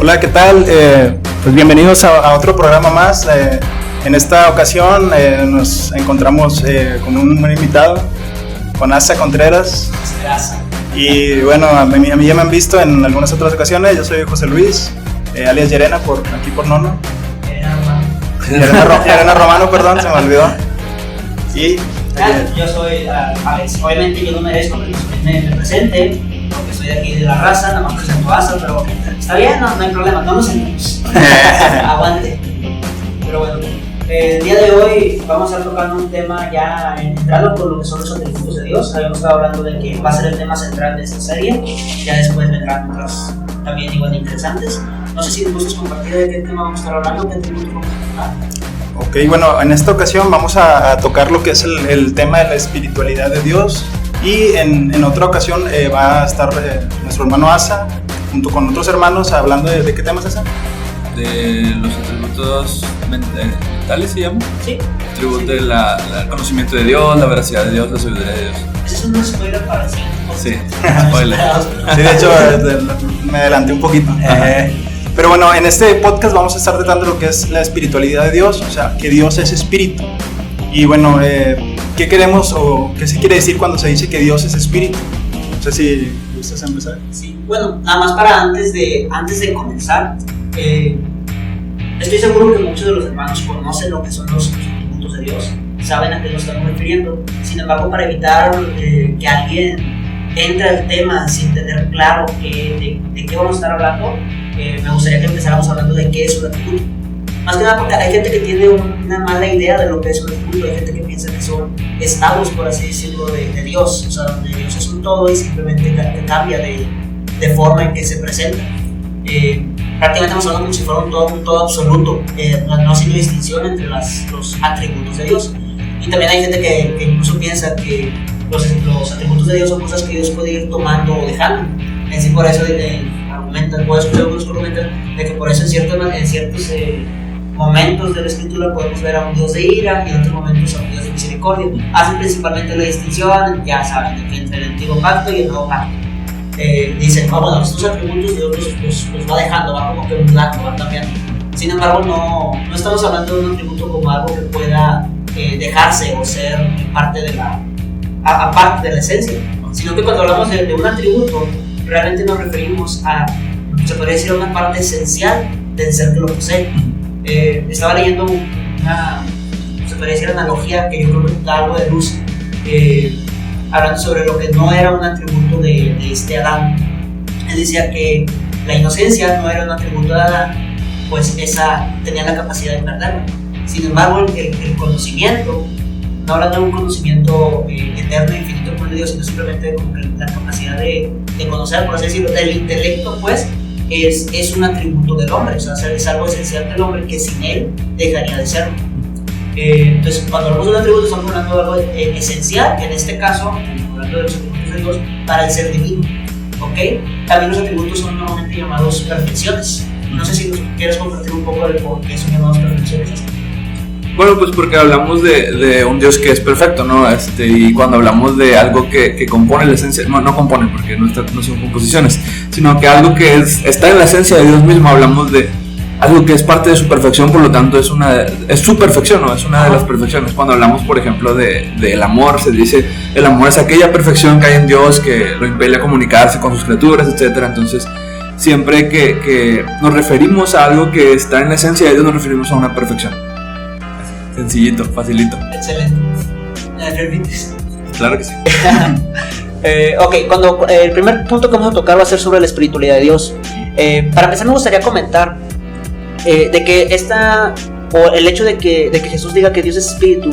Hola, ¿qué tal? Pues bienvenidos a otro programa más. En esta ocasión nos encontramos con un invitado, con Asa Contreras. Y bueno, a mí ya me han visto en algunas otras ocasiones. Yo soy José Luis, alias Yerena, por Norno. Yerena Romano, perdón, se me olvidó. Y yo soy Alex. Obviamente yo no merezco que me presente, porque soy de aquí de la raza, nada más presento a Asa, pero está bien, no hay problema, no nos sentimos. Aguante. Pero bueno, el día de hoy vamos a estar tocando un tema ya entrando por lo que son los atributos de Dios. Habíamos estado hablando de que va a ser el tema central de esta serie, ya después vendrán otras también igual de interesantes. No sé si nos gustas compartir de qué tema vamos a estar hablando, qué atributos vamos a tocar. Ok, bueno, en esta ocasión vamos a tocar lo que es el tema de la espiritualidad de Dios, y en otra ocasión va a estar nuestro hermano Asa junto con otros hermanos hablando de qué temas, Asa. De los atributos mentales, ¿se llama? Sí. Atributos del conocimiento de Dios, la veracidad de Dios, la sabiduría de Dios. Ese es un spoiler para sí. Sí, spoiler. Sí, de hecho me adelanté un poquito. Pero bueno, en este podcast vamos a estar tratando lo que es la espiritualidad de Dios, o sea, que Dios es espíritu. Y bueno, ¿qué queremos o qué se quiere decir cuando se dice que Dios es espíritu? No sé si gustas empezar. Sí, bueno, nada más para antes de comenzar, estoy seguro que muchos de los hermanos conocen lo que son los atributos de Dios, saben a qué nos estamos refiriendo. Sin embargo, para evitar que alguien entre al tema sin tener claro de qué vamos a estar hablando, me gustaría que empezáramos hablando de qué es un atributo. Más que nada porque hay gente que tiene una mala idea de lo que es un atributo, hay gente que piensa que son estados, por así decirlo, de Dios, o sea, donde Dios es un todo y simplemente cambia de forma en que se presenta. Prácticamente estamos hablando como si fuera un todo absoluto, no haciendo distinción entre los atributos de Dios. Y también hay gente que incluso piensa que los atributos de Dios son cosas que Dios puede ir tomando o dejando. En sí, por eso argumentan, puedo escuchar algunos que argumentan de que por eso en ciertos momentos de la escritura podemos ver a un Dios de ira y en otros momentos a un Dios de misericordia. Hacen principalmente la distinción, ya saben, de que entre el antiguo pacto y el nuevo pacto. Dicen, bueno, estos atributos Dios los va dejando, va como que mudando, va cambiando. Sin embargo, no estamos hablando de un atributo como algo que pueda dejarse o ser parte de aparte de la esencia, sino que cuando hablamos de un atributo, realmente nos referimos a, se podría decir, una parte esencial del ser que lo posee. Estaba leyendo se podría decir, analogía que yo creo que da algo de luz, hablando sobre lo que no era un atributo de Adán. Él decía que la inocencia no era un atributo de Adán, pues esa tenía la capacidad de perderlo. Sin embargo, el conocimiento, no hablando de un conocimiento eterno e infinito como el de Dios, sino simplemente como la capacidad de conocer, por así decirlo, el intelecto, pues es un atributo del hombre, o sea, es algo esencial del hombre que sin él dejaría de serlo. Entonces, cuando hablamos de un atributo, estamos hablando de algo esencial, que en este caso, hablando de los atributos de Dios, para el ser divino. ¿Ok? También los atributos son normalmente llamados perfecciones. No sé si quieres compartir un poco de por qué son llamados perfecciones. Bueno, pues porque hablamos de un Dios que es perfecto, ¿no? Y cuando hablamos de algo que compone la esencia, no compone porque no son composiciones, sino que algo que está en la esencia de Dios mismo, hablamos de algo que es parte de su perfección, por lo tanto es su perfección, ¿no? Es una de las perfecciones. Cuando hablamos, por ejemplo, del amor, se dice, el amor es aquella perfección que hay en Dios que lo impele a comunicarse con sus criaturas, etc. Entonces, siempre que nos referimos a algo que está en la esencia de Dios, nos referimos a una perfección. Sencillito, facilito. Excelente. ¿Me permites? Claro que sí. Ok, el primer punto que vamos a tocar va a ser sobre la espiritualidad de Dios. Para empezar, me gustaría comentar de que el hecho de que Jesús diga que Dios es espíritu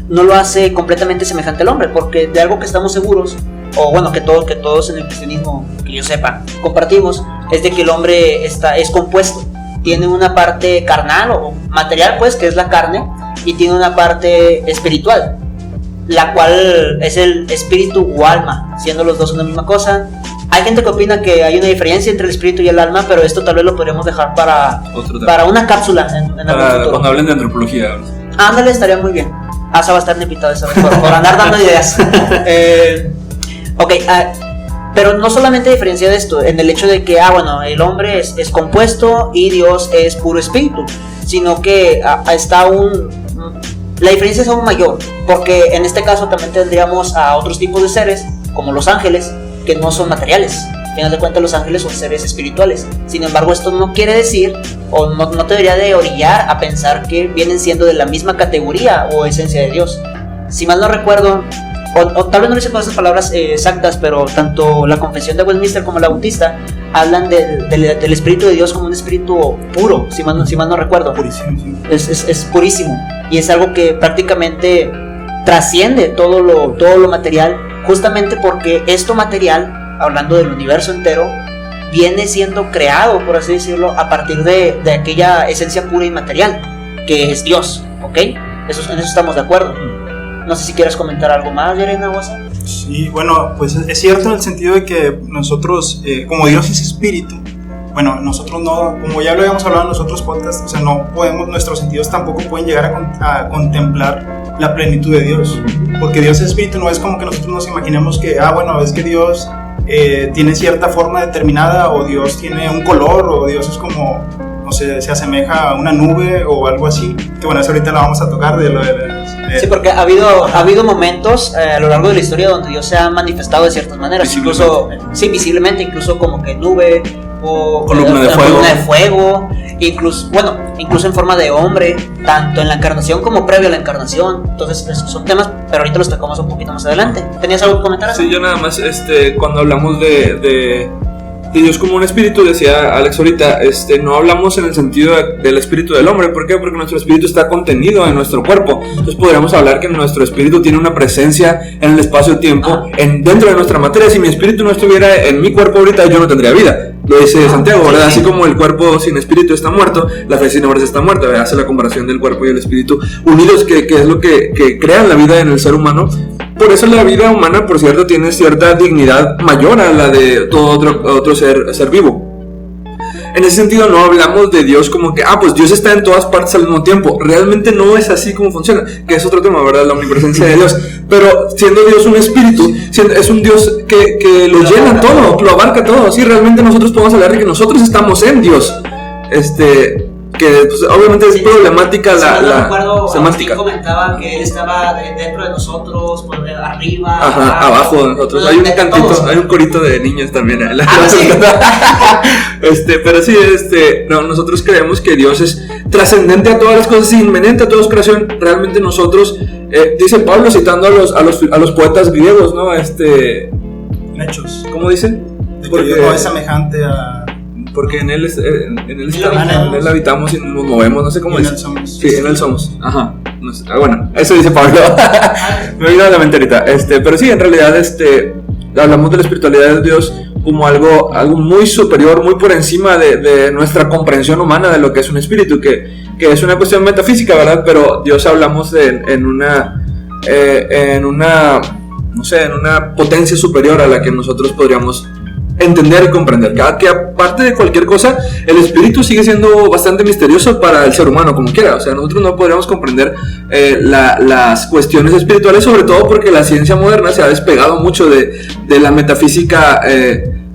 no lo hace completamente semejante al hombre, porque de algo que estamos seguros, o bueno, que todos en el cristianismo, que yo sepa, compartimos, es de que el hombre es compuesto. Tiene una parte carnal o material, pues, que es la carne, y tiene una parte espiritual, la cual es el espíritu o alma, siendo los dos una misma cosa. Hay gente que opina que hay una diferencia entre el espíritu y el alma, pero esto tal vez lo podríamos dejar para una cápsula en algún futuro. Cuando hablen de antropología. Ándale, estaría muy bien. Asa va a estar invitado por andar dando ideas. Ok, Pero no solamente diferencia de esto, en el hecho de que, bueno, el hombre es compuesto y Dios es puro espíritu, sino que la diferencia es aún mayor, porque en este caso también tendríamos a otros tipos de seres, como los ángeles, que no son materiales. Al final de cuentas, los ángeles son seres espirituales. Sin embargo, esto no quiere decir, o no te debería de orillar a pensar que vienen siendo de la misma categoría o esencia de Dios. Si mal no recuerdo, o tal vez no lo hice con esas palabras exactas, pero tanto la Confesión de Westminster como la Bautista hablan del Espíritu de Dios como un espíritu puro, si mal no recuerdo. Purísimo, sí. Es purísimo, y es algo que prácticamente trasciende todo lo material, justamente porque esto material, hablando del universo entero, viene siendo creado, por así decirlo, a partir de aquella esencia pura y material, que es Dios, ¿ok? En eso estamos de acuerdo. No sé si quieres comentar algo más, Yerena Guasa. Sí, bueno, pues es cierto en el sentido de que nosotros, como Dios es espíritu, bueno, nosotros no, como ya lo habíamos hablado en los otros podcasts, o sea, no podemos, nuestros sentidos tampoco pueden llegar a contemplar la plenitud de Dios, porque Dios es espíritu, no es como que nosotros nos imaginemos que, bueno, es que Dios tiene cierta forma determinada, o Dios tiene un color, o Dios es como, no sé, se asemeja a una nube o algo así, que bueno, eso ahorita lo vamos a tocar sí, porque ha habido momentos a lo largo de la historia donde Dios se ha manifestado de ciertas maneras, incluso, sí, visiblemente, incluso como que nube o columna de fuego, incluso en forma de hombre, tanto en la encarnación como previo a la encarnación. Entonces son temas, pero ahorita los tocamos un poquito más adelante. ¿Tenías algo que comentar? Sí, yo nada más, cuando hablamos de Dios como un espíritu, decía Alex ahorita, no hablamos en el sentido del espíritu del hombre. ¿Por qué? Porque nuestro espíritu está contenido en nuestro cuerpo. Entonces podríamos hablar que nuestro espíritu tiene una presencia en el espacio-tiempo, dentro de nuestra materia. Si mi espíritu no estuviera en mi cuerpo ahorita, yo no tendría vida. Lo dice Santiago, ¿verdad? Así como el cuerpo sin espíritu está muerto, la fe sin obras está muerta. Hace la comparación del cuerpo y el espíritu unidos, que es lo que crea la vida en el ser humano. Por eso la vida humana, por cierto, tiene cierta dignidad mayor a la de todo otro ser vivo. En ese sentido no hablamos de Dios como que, pues Dios está en todas partes al mismo tiempo. Realmente no es así como funciona, que es otro tema, ¿verdad? La omnipresencia de Dios. Pero siendo Dios un espíritu, es un Dios que lo llena todo, lo abarca todo. Sí, realmente nosotros podemos hablar de que nosotros estamos en Dios. Que pues, obviamente es problemática la semántica. Comentaba que él estaba dentro de nosotros, por arriba, abajo de nosotros. Hay un cantito, hay un corito de niños también. Sí. Pero sí, no, nosotros creemos que Dios es trascendente a todas las cosas, inmanente a toda su creación. Realmente nosotros, dice Pablo citando a los poetas griegos, ¿no? Hechos. ¿Cómo dicen? Porque Dios no es semejante a... Porque en él habitamos y nos movemos, no sé cómo es. En él somos. Sí, en él somos. Ajá. No sé. Bueno, eso dice Pablo. Me vino a la mente ahorita. Pero sí, en realidad, hablamos de la espiritualidad de Dios como algo muy superior, muy por encima de nuestra comprensión humana de lo que es un espíritu, que es una cuestión metafísica, ¿verdad? Pero Dios hablamos en una potencia superior a la que nosotros podríamos entender y comprender. Que aparte de cualquier cosa, el espíritu sigue siendo bastante misterioso para el ser humano, como quiera. O sea, nosotros no podríamos comprender las cuestiones espirituales, sobre todo porque la ciencia moderna se ha despegado mucho de la metafísica.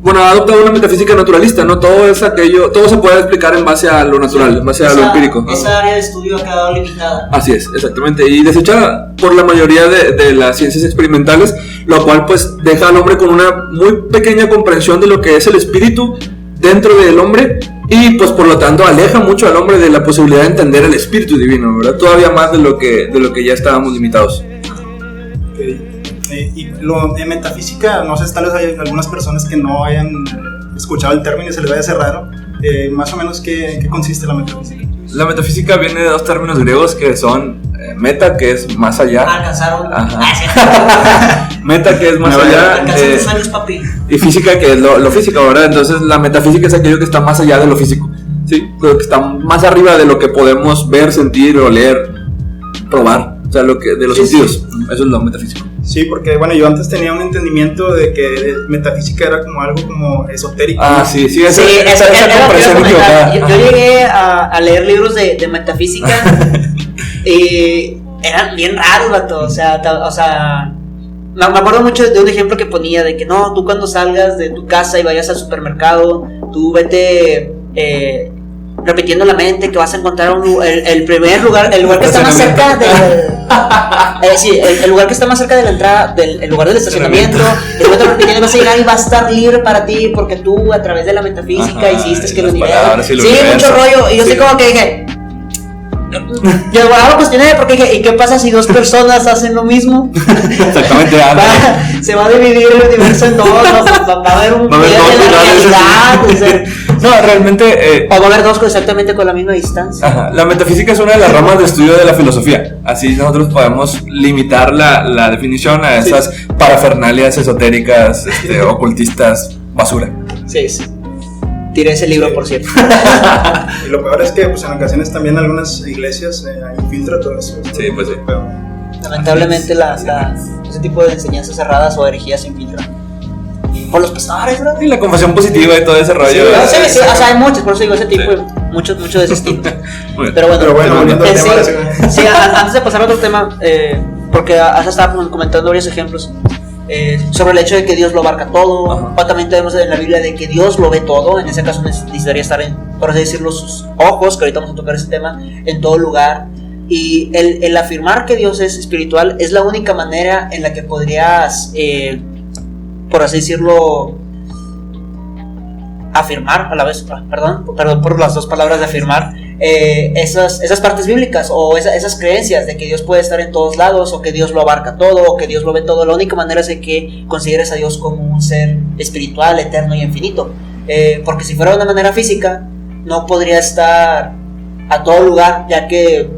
Ha adoptado una metafísica naturalista, ¿no? Todo se puede explicar en base a lo natural, en base a lo empírico. Esa área de estudio ha quedado limitada. Así es, exactamente, y desechada por la mayoría de las ciencias experimentales, lo cual pues deja al hombre con una muy pequeña comprensión de lo que es el espíritu dentro del hombre, y pues por lo tanto aleja mucho al hombre de la posibilidad de entender el espíritu divino, ¿verdad? Todavía más de lo que ya estábamos limitados. Okay. Y lo de metafísica, no sé, tal vez hay algunas personas que no hayan escuchado el término y se les vaya a hacer raro. Más o menos, ¿qué consiste la metafísica? La metafísica viene de dos términos griegos que son meta, que es más allá. Alcanzaron. Meta, que es más allá. Alcanzar tus sueños, papi. Y física, que es lo físico, ¿verdad? Entonces la metafísica es aquello que está más allá de lo físico, ¿sí? Lo que está más arriba de lo que podemos ver, sentir, oler, probar. O sea, de los sentidos. Sí. Eso es lo metafísico. Sí, porque bueno, yo antes tenía un entendimiento de que metafísica era como algo como esotérico. Sí, esa comprensión equivocada. Yo llegué a leer libros de metafísica y eran bien raros, vato. O sea, me acuerdo mucho de un ejemplo que ponía de que no, tú cuando salgas de tu casa y vayas al supermercado, tú vete repitiendo en la mente que vas a encontrar el primer lugar, el lugar que está más cerca del el lugar que está más cerca de la entrada, el lugar del estacionamiento, y luego te repitiendo, vas a llegar y va a estar libre para ti porque tú a través de la metafísica hiciste que el universo, sí, mucho rollo, y yo sé como que dije, yo ahora cuestioné porque dije, ¿y qué pasa si dos personas hacen lo mismo? Exactamente. Se va a dividir el universo en dos, va a haber un nivel de la realidad, o sea, no, realmente o va a haber dos exactamente con la misma distancia. Ajá. La metafísica es una de las ramas de estudio de la filosofía. Así nosotros podemos limitar la definición a esas parafernalias esotéricas, ocultistas, basura. Sí. Tiré ese libro, por cierto. Y lo peor es que pues, en ocasiones también algunas iglesias infiltran todo eso. Sí, pues sí. Lamentablemente ese tipo de enseñanzas cerradas o herejías se infiltran por los pastores, ¿verdad? Y la confesión positiva y todo ese rollo. Sí, o sea, hay muchos, por eso digo ese tipo, mucho de ese estilo. Pero bueno, volviendo al tema. Sí, antes de pasar a otro tema, porque has estado comentando varios ejemplos sobre el hecho de que Dios lo abarca todo. Ajá. O también tenemos en la Biblia de que Dios lo ve todo. En ese caso necesitaría estar por así decirlo, sus ojos, que ahorita vamos a tocar ese tema, en todo lugar. Y el afirmar que Dios es espiritual es la única manera en la que podrías por así decirlo, afirmar a la vez, perdón por las dos palabras de afirmar, esas partes bíblicas o esas creencias de que Dios puede estar en todos lados, o que Dios lo abarca todo, o que Dios lo ve todo. La única manera es de que consideres a Dios como un ser espiritual, eterno y infinito, porque si fuera de una manera física no podría estar a todo lugar, ya que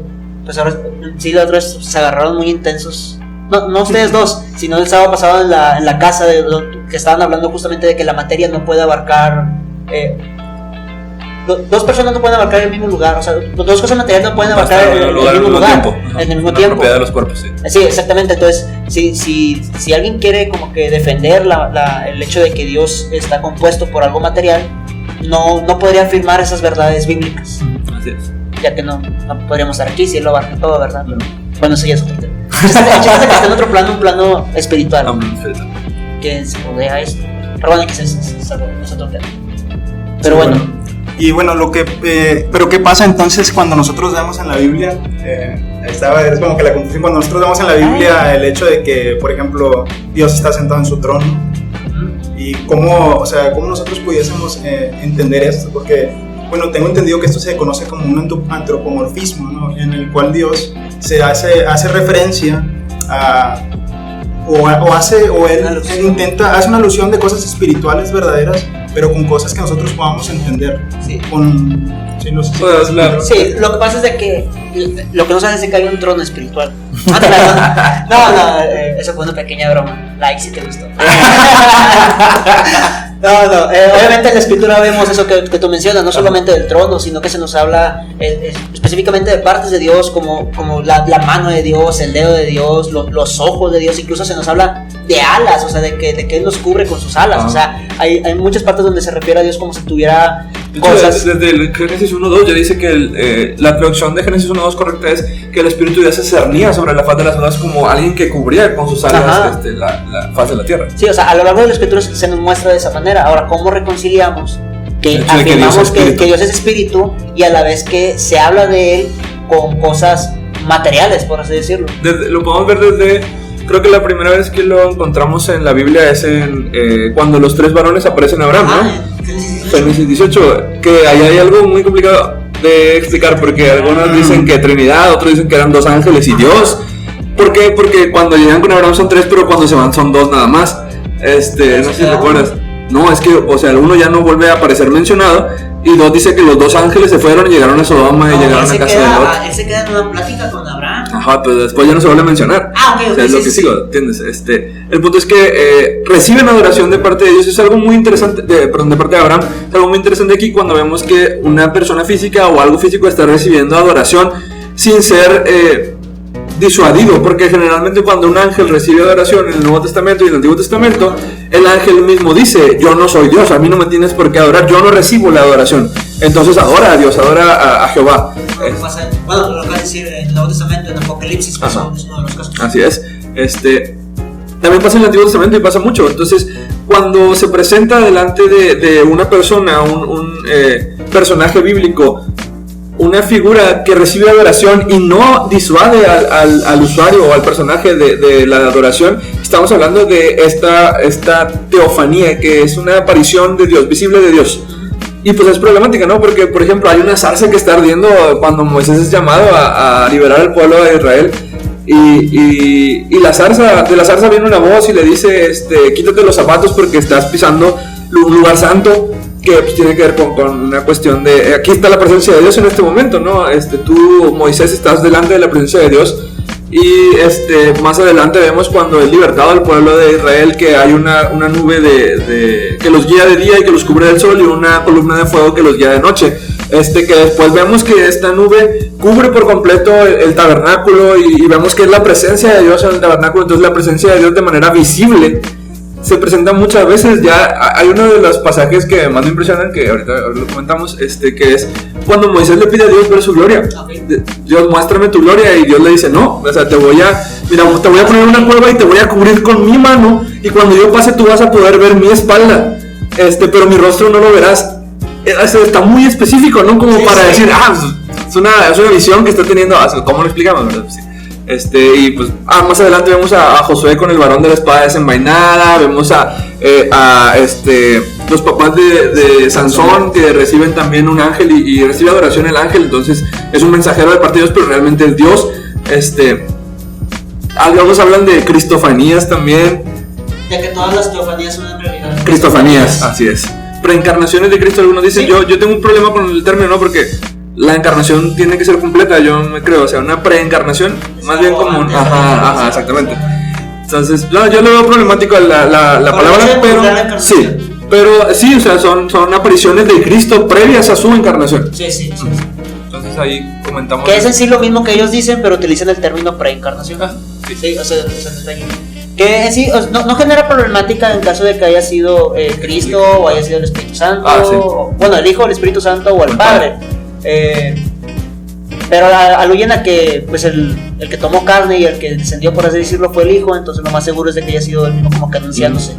pues ahora sí los otros se agarraron muy intensos. No ustedes dos, sino el sábado pasado en la casa que estaban hablando justamente de que la materia no puede abarcar, dos personas no pueden abarcar el mismo lugar, o sea, dos cosas materiales no pueden abarcar el mismo lugar en el mismo tiempo. La propiedad de los cuerpos, sí. Sí, exactamente. Entonces, si alguien quiere como que defender el hecho de que Dios está compuesto por algo material, no podría afirmar esas verdades bíblicas. Así es. Ya que no podríamos estar aquí si Él lo abarca todo, ¿verdad? Pero, bueno, eso ya es otro tema. Chécate que está en otro plano, un plano espiritual, que se rodea a esto. Pero bueno, que es otro tema. Pero sí, bueno. Y bueno, pero ¿qué pasa entonces cuando nosotros vemos en la Biblia? Es como que la confusión, cuando nosotros vemos en la Biblia el hecho de que, por ejemplo, Dios está sentado en su trono. Y cómo nosotros pudiésemos entender esto, porque, bueno, tengo entendido que esto se conoce como un antropomorfismo, ¿no? En el cual Dios se hace referencia a hace una alusión de cosas espirituales verdaderas, pero con cosas que nosotros podamos entender. Sí. No sé si sí, lo que pasa es de que lo que no sabes es de que hay un trono espiritual. Eso fue una pequeña broma. Like si te gustó. Obviamente en la escritura vemos eso que tú mencionas, no solamente del trono, sino que se nos habla específicamente de partes de Dios, como la mano de Dios, el dedo de Dios, los ojos de Dios. Incluso se nos habla de alas, o sea, de que Él nos cubre con sus alas. O sea, hay muchas partes donde se refiere a Dios como si tuviera cosas. Desde el Génesis 1.2 ya dice que la traducción de Génesis 1.2 correcta es que el Espíritu ya se cernía sobre la faz de las olas como alguien que cubría con sus alas la faz de la tierra. Sí, o sea, a lo largo de la escritura se nos muestra de esa manera. Ahora, ¿cómo reconciliamos que afirmamos que Dios es espíritu y a la vez que se habla de Él con cosas materiales, por así decirlo? Lo podemos ver desde, creo que la primera vez que lo encontramos en la Biblia es cuando los tres varones aparecen a Abraham, ¿no? Génesis 18, que ahí hay algo muy complicado de explicar, porque algunos dicen que Trinidad, otros dicen que eran dos ángeles y Dios. ¿Por qué? Porque cuando llegan con Abraham son tres, pero cuando se van son dos nada más. No sé si recuerdas. No, es que, o sea, el uno ya no vuelve a aparecer mencionado, y dos dice que los dos ángeles se fueron y llegaron a Sodoma y llegaron a casa de Lot. Él se queda en una plática con Abraham. Ajá, pero después ya no se vuelve a mencionar. Ok, o sea, es lo que sigo, ¿entiendes? El punto es que reciben adoración de parte de Dios. Es algo muy interesante, de parte de Abraham. Es algo muy interesante aquí cuando vemos que una persona física o algo físico está recibiendo adoración sin ser disuadido, porque generalmente cuando un ángel recibe adoración en el Nuevo Testamento y en el Antiguo Testamento, el ángel mismo dice: yo no soy Dios, a mí no me tienes por qué adorar, yo no recibo la adoración. Entonces adora a Dios, adora a Jehová. Bueno, lo que va a decir en el Nuevo Testamento, en Apocalipsis, es uno de los casos. Así es. También pasa en el Antiguo Testamento y pasa mucho. Entonces, cuando se presenta delante de una persona, un personaje bíblico, una figura que recibe adoración y no disuade al usuario o al personaje de la adoración, estamos hablando de esta teofanía, que es una aparición de Dios, visible de Dios. Y pues es problemática, ¿no? Porque, por ejemplo, hay una zarza que está ardiendo cuando Moisés es llamado a liberar al pueblo de Israel. Y de la zarza viene una voz y le dice, quítate los zapatos porque estás pisando un lugar santo, que pues tiene que ver con una cuestión de, aquí está la presencia de Dios en este momento, ¿no? Tú, Moisés, estás delante de la presencia de Dios. Y más adelante vemos cuando es libertado al pueblo de Israel, que hay una nube que los guía de día y que los cubre del sol, y una columna de fuego que los guía de noche. Que después vemos que esta nube cubre por completo el tabernáculo, y vemos que es la presencia de Dios en el tabernáculo. Entonces la presencia de Dios de manera visible se presenta muchas veces. Ya hay uno de los pasajes que más me impresionan, que ahorita lo comentamos, que es cuando Moisés le pide a Dios ver su gloria. Okay. Dios, muéstrame tu gloria, y Dios le dice, no, o sea, te voy a poner una cueva y te voy a cubrir con mi mano, y cuando yo pase tú vas a poder ver mi espalda, pero mi rostro no lo verás. Está muy específico, ¿no? Como para decir, es una visión que está teniendo. ¿Cómo lo explicamos, verdad? Sí. Y pues más adelante vemos a Josué con el varón de la espada desenvainada. Vemos a los papás de Sansón, que reciben también un ángel y recibe adoración el ángel. Entonces es un mensajero de parte de Dios, pero realmente es Dios. Algunos hablan de cristofanías también, de que todas las teofanías son en realidad cristofanías, así es, preencarnaciones de Cristo. Algunos dicen, sí. yo tengo un problema con el término, ¿no? Porque la encarnación tiene que ser completa, yo me creo, o sea, una preencarnación, más bien como un... Ajá, exactamente. Entonces, yo lo veo problemático la palabra, pero sí, o sea, son apariciones de Cristo previas a su encarnación. Sí. Entonces ahí comentamos... Que es en sí lo mismo que ellos dicen, pero utilizan el término preencarnación. Sí, o sea, que en sí no genera problemática en caso de que haya sido Cristo o haya sido el Espíritu Santo, bueno, el Hijo, el Espíritu Santo o el Padre. Pero aluyen a que pues el que tomó carne y el que descendió, por así decirlo, fue el Hijo. Entonces lo más seguro es de que haya sido el mismo, como que anunciándose.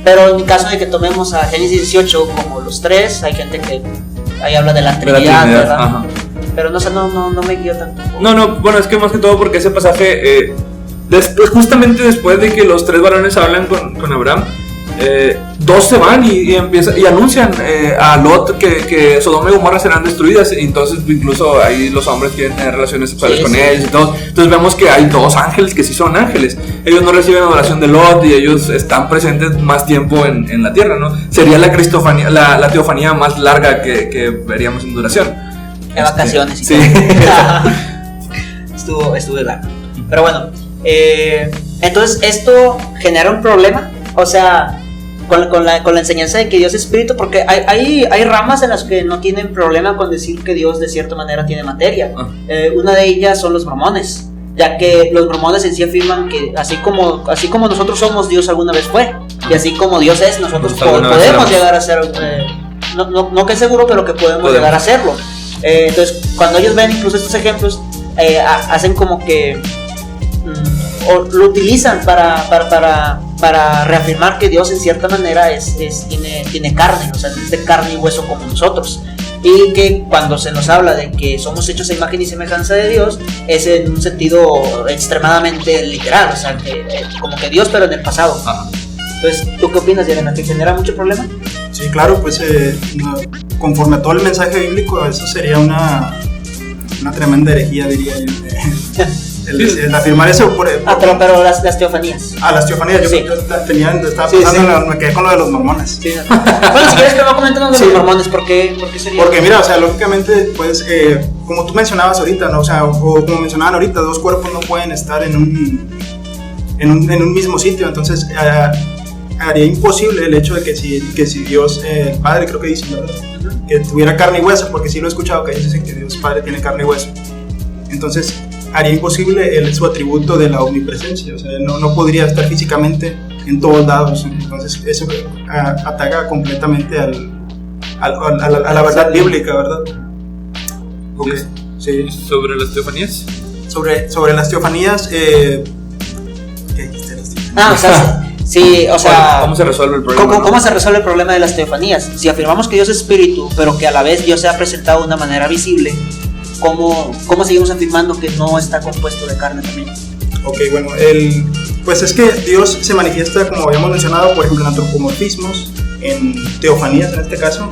Pero en caso de que tomemos a Génesis 18 como los tres, hay gente que ahí habla de la Trinidad, ¿verdad? Ajá. Pero no me guío tanto. No, bueno, es que más que todo porque ese pasaje justamente después de que los tres varones hablan con Abraham, dos se van y anuncian a Lot que Sodoma y Gomorra serán destruidas. Y entonces incluso ahí los hombres quieren tener relaciones sexuales con ellos y todo. Entonces vemos que hay dos ángeles que sí son ángeles. Ellos no reciben adoración de Lot y ellos están presentes más tiempo en la tierra, ¿no? Sería la cristofanía, la teofanía más larga que veríamos en duración. De vacaciones y sí. todo. Estuvo largo. Pero bueno, entonces esto genera un problema, o sea, con la enseñanza de que Dios es espíritu, porque hay ramas en las que no tienen problema con decir que Dios de cierta manera tiene materia. Una de ellas son los mormones, ya que los mormones en sí afirman que así como nosotros somos, Dios alguna vez fue, y así como Dios es, nosotros podemos llegar a ser, no que es seguro, pero que podemos llegar a serlo. Entonces cuando ellos ven incluso estos ejemplos, hacen como que o lo utilizan para reafirmar que Dios en cierta manera tiene carne, o sea, es de carne y hueso como nosotros, y que cuando se nos habla de que somos hechos a imagen y semejanza de Dios, es en un sentido extremadamente literal, o sea, como que Dios pero en el pasado. Entonces, ¿tú qué opinas, Yelena? ¿Que genera mucho problema? Sí, claro, pues conforme a todo el mensaje bíblico, eso sería una tremenda herejía, diría yo. El afirmar eso pero las teofanías. Las teofanías, yo estaba pensando, me quedé con lo de los mormones. Sí. Bueno, si quieres que no comentemos de los mormones, ¿por qué sería? Porque mira, o sea, lógicamente, pues, como tú mencionabas ahorita, ¿no? O sea, o como mencionaban ahorita, dos cuerpos no pueden estar en un mismo sitio. Entonces haría imposible el hecho de que si Dios, el Padre, creo que dice, ¿verdad? Que tuviera carne y hueso, porque sí lo he escuchado que dicen que Dios Padre tiene carne y hueso. Entonces haría imposible su atributo de la omnipresencia, o sea, no podría estar físicamente en todos lados. Entonces eso ataca completamente a la verdad bíblica, ¿verdad? Okay. Sí. ¿Sobre las teofanías? Sobre las teofanías, ¿qué dijiste de las teofanías? O sea, sí, o sea, ¿cómo se resuelve el problema? ¿Cómo se resuelve el problema de las teofanías? Si afirmamos que Dios es espíritu, pero que a la vez Dios se ha presentado de una manera visible, ¿cómo seguimos afirmando que no está compuesto de carne también? Ok, bueno, pues es que Dios se manifiesta, como habíamos mencionado, por ejemplo, en antropomorfismos, en teofanías en este caso,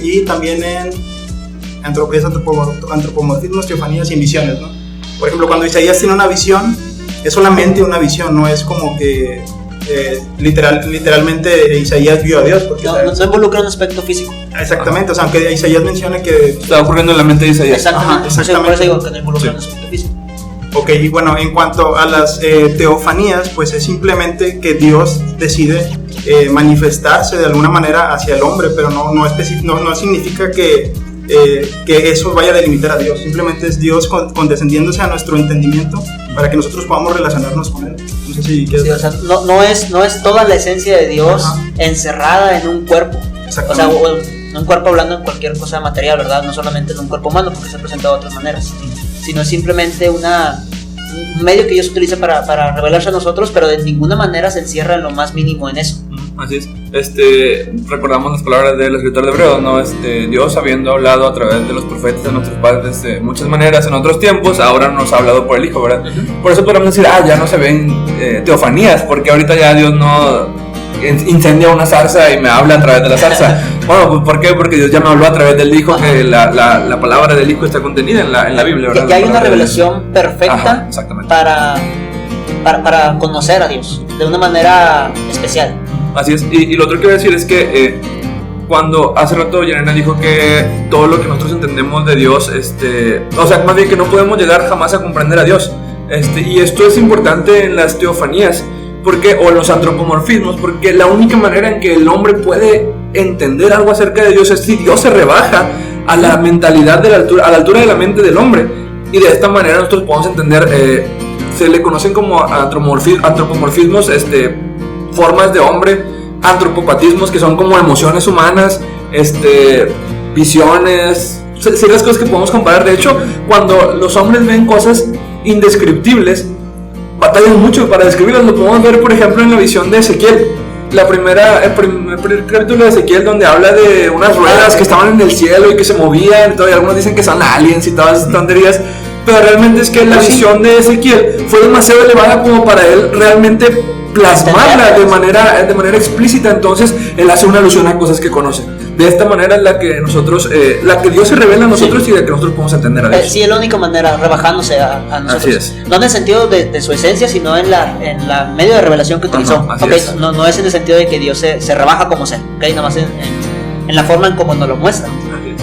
y también en antropomorfismos, teofanías y en visiones, ¿no? Por ejemplo, cuando Isaías tiene una visión, es solamente una visión, no es como que literalmente Isaías vio a Dios. Porque no involucra un aspecto físico. Exactamente, o sea, aunque Isaías mencione que está ocurriendo en la mente de Isaías. Exactamente. Por eso digo que no involucra un aspecto físico. Ok, y bueno, en cuanto a las teofanías, pues es simplemente que Dios decide manifestarse de alguna manera hacia el hombre, pero no significa que eso vaya a delimitar a Dios, simplemente es Dios condescendiéndose a nuestro entendimiento para que nosotros podamos relacionarnos con Él. No sé si quieres... Sí, o sea, no es toda la esencia de Dios encerrada en un cuerpo, o sea, un cuerpo hablando en cualquier cosa material, ¿verdad? No solamente en un cuerpo humano, porque se ha presentado de otras maneras, sino simplemente un medio que Dios utiliza para revelarse a nosotros, pero de ninguna manera se encierra en lo más mínimo en eso. Así es. Recordamos las palabras del escritor de Hebreos, ¿no? Dios, habiendo hablado a través de los profetas de nuestros padres de muchas maneras en otros tiempos, ahora nos ha hablado por el Hijo, ¿verdad? Por eso podemos decir, ya no se ven teofanías, porque ahorita ya Dios no incendia una zarza y me habla a través de la zarza. Bueno, pues ¿por qué? Porque Dios ya me habló a través del Hijo, que la palabra del Hijo está contenida en la Biblia, ¿verdad? Que hay una revelación perfecta para conocer a Dios de una manera especial. Así es, y lo otro que voy a decir es que cuando hace rato Yanena dijo que todo lo que nosotros entendemos de Dios, o sea, más bien que no podemos llegar jamás a comprender a Dios, y esto es importante en las teofanías, o en los antropomorfismos, porque la única manera en que el hombre puede entender algo acerca de Dios es si Dios se rebaja a la mentalidad a la altura de la mente del hombre, y de esta manera nosotros podemos entender, se le conocen como antropomorfismos, formas de hombre, antropopatismos, que son como emociones humanas, visiones, serias cosas que podemos comparar. De hecho, cuando los hombres ven cosas indescriptibles, batallan mucho para describirlas. Lo podemos ver, por ejemplo, en la visión de Ezequiel. El primer capítulo de Ezequiel, donde habla de unas ruedas que estaban en el cielo y que se movían, y algunos dicen que son aliens y todas esas tonterías, pero realmente es que la visión de Ezequiel fue demasiado elevada como para él realmente plasmarla de manera explícita. Entonces él hace una alusión a cosas que conoce. De esta manera es la que Dios se revela a nosotros, y de que nosotros podemos entender a Dios. Sí, es la única manera, rebajándose a nosotros. Así es. No en el sentido de su esencia, sino en la medio de revelación que utilizó. No es en el sentido de que Dios se rebaja como sea, nada más en la forma en cómo nos lo muestra.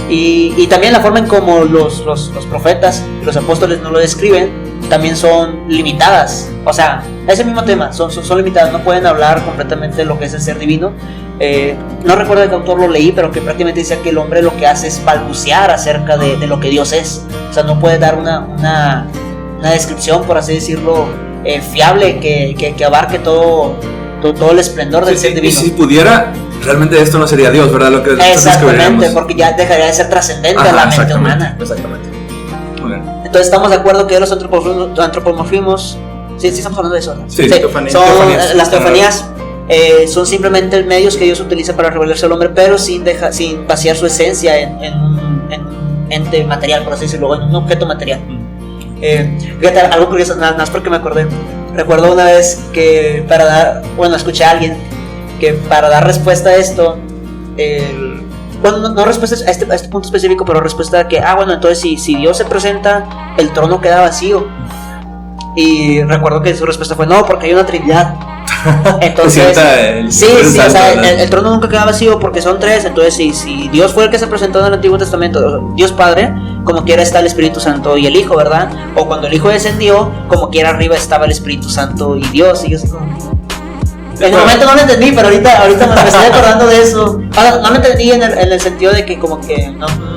Y también la forma en cómo los profetas y los apóstoles nos lo describen también son limitadas. O sea, es el mismo tema, son limitadas, no pueden hablar completamente de lo que es el ser divino. No recuerdo de qué autor lo leí, pero que prácticamente decía que el hombre lo que hace es balbucear acerca de lo que Dios es. O sea, no puede dar una descripción, por así decirlo, fiable que abarque todo el esplendor del ser divino. Y si pudiera, realmente esto no sería Dios, ¿verdad? Lo que exactamente, porque ya dejaría de ser trascendente a la mente humana. Exactamente. Muy bien. Entonces estamos de acuerdo que los antropomorfismos, sí estamos hablando de eso, ¿no? Sí, las teofanías son simplemente medios que Dios utiliza para revelarse al hombre, pero sin vaciar su esencia en un ente material, por así decirlo, en un objeto material. Fíjate, algo curioso, nada más porque me acordé. Recuerdo una vez que escuché a alguien que para dar respuesta a esto, no respuesta a este punto específico, pero respuesta a que, entonces si Dios se presenta, el trono queda vacío. Y recuerdo que su respuesta fue, no, porque hay una Trinidad. Entonces, el trono nunca queda vacío porque son tres. Entonces, si Dios fue el que se presentó en el Antiguo Testamento, Dios Padre, como quiera está el Espíritu Santo y el Hijo, ¿verdad? O cuando el Hijo descendió, como quiera arriba estaba el Espíritu Santo y Dios. Y yo así como... En el momento no lo entendí, pero ahorita me estoy acordando de eso. No lo entendí en el sentido de que como que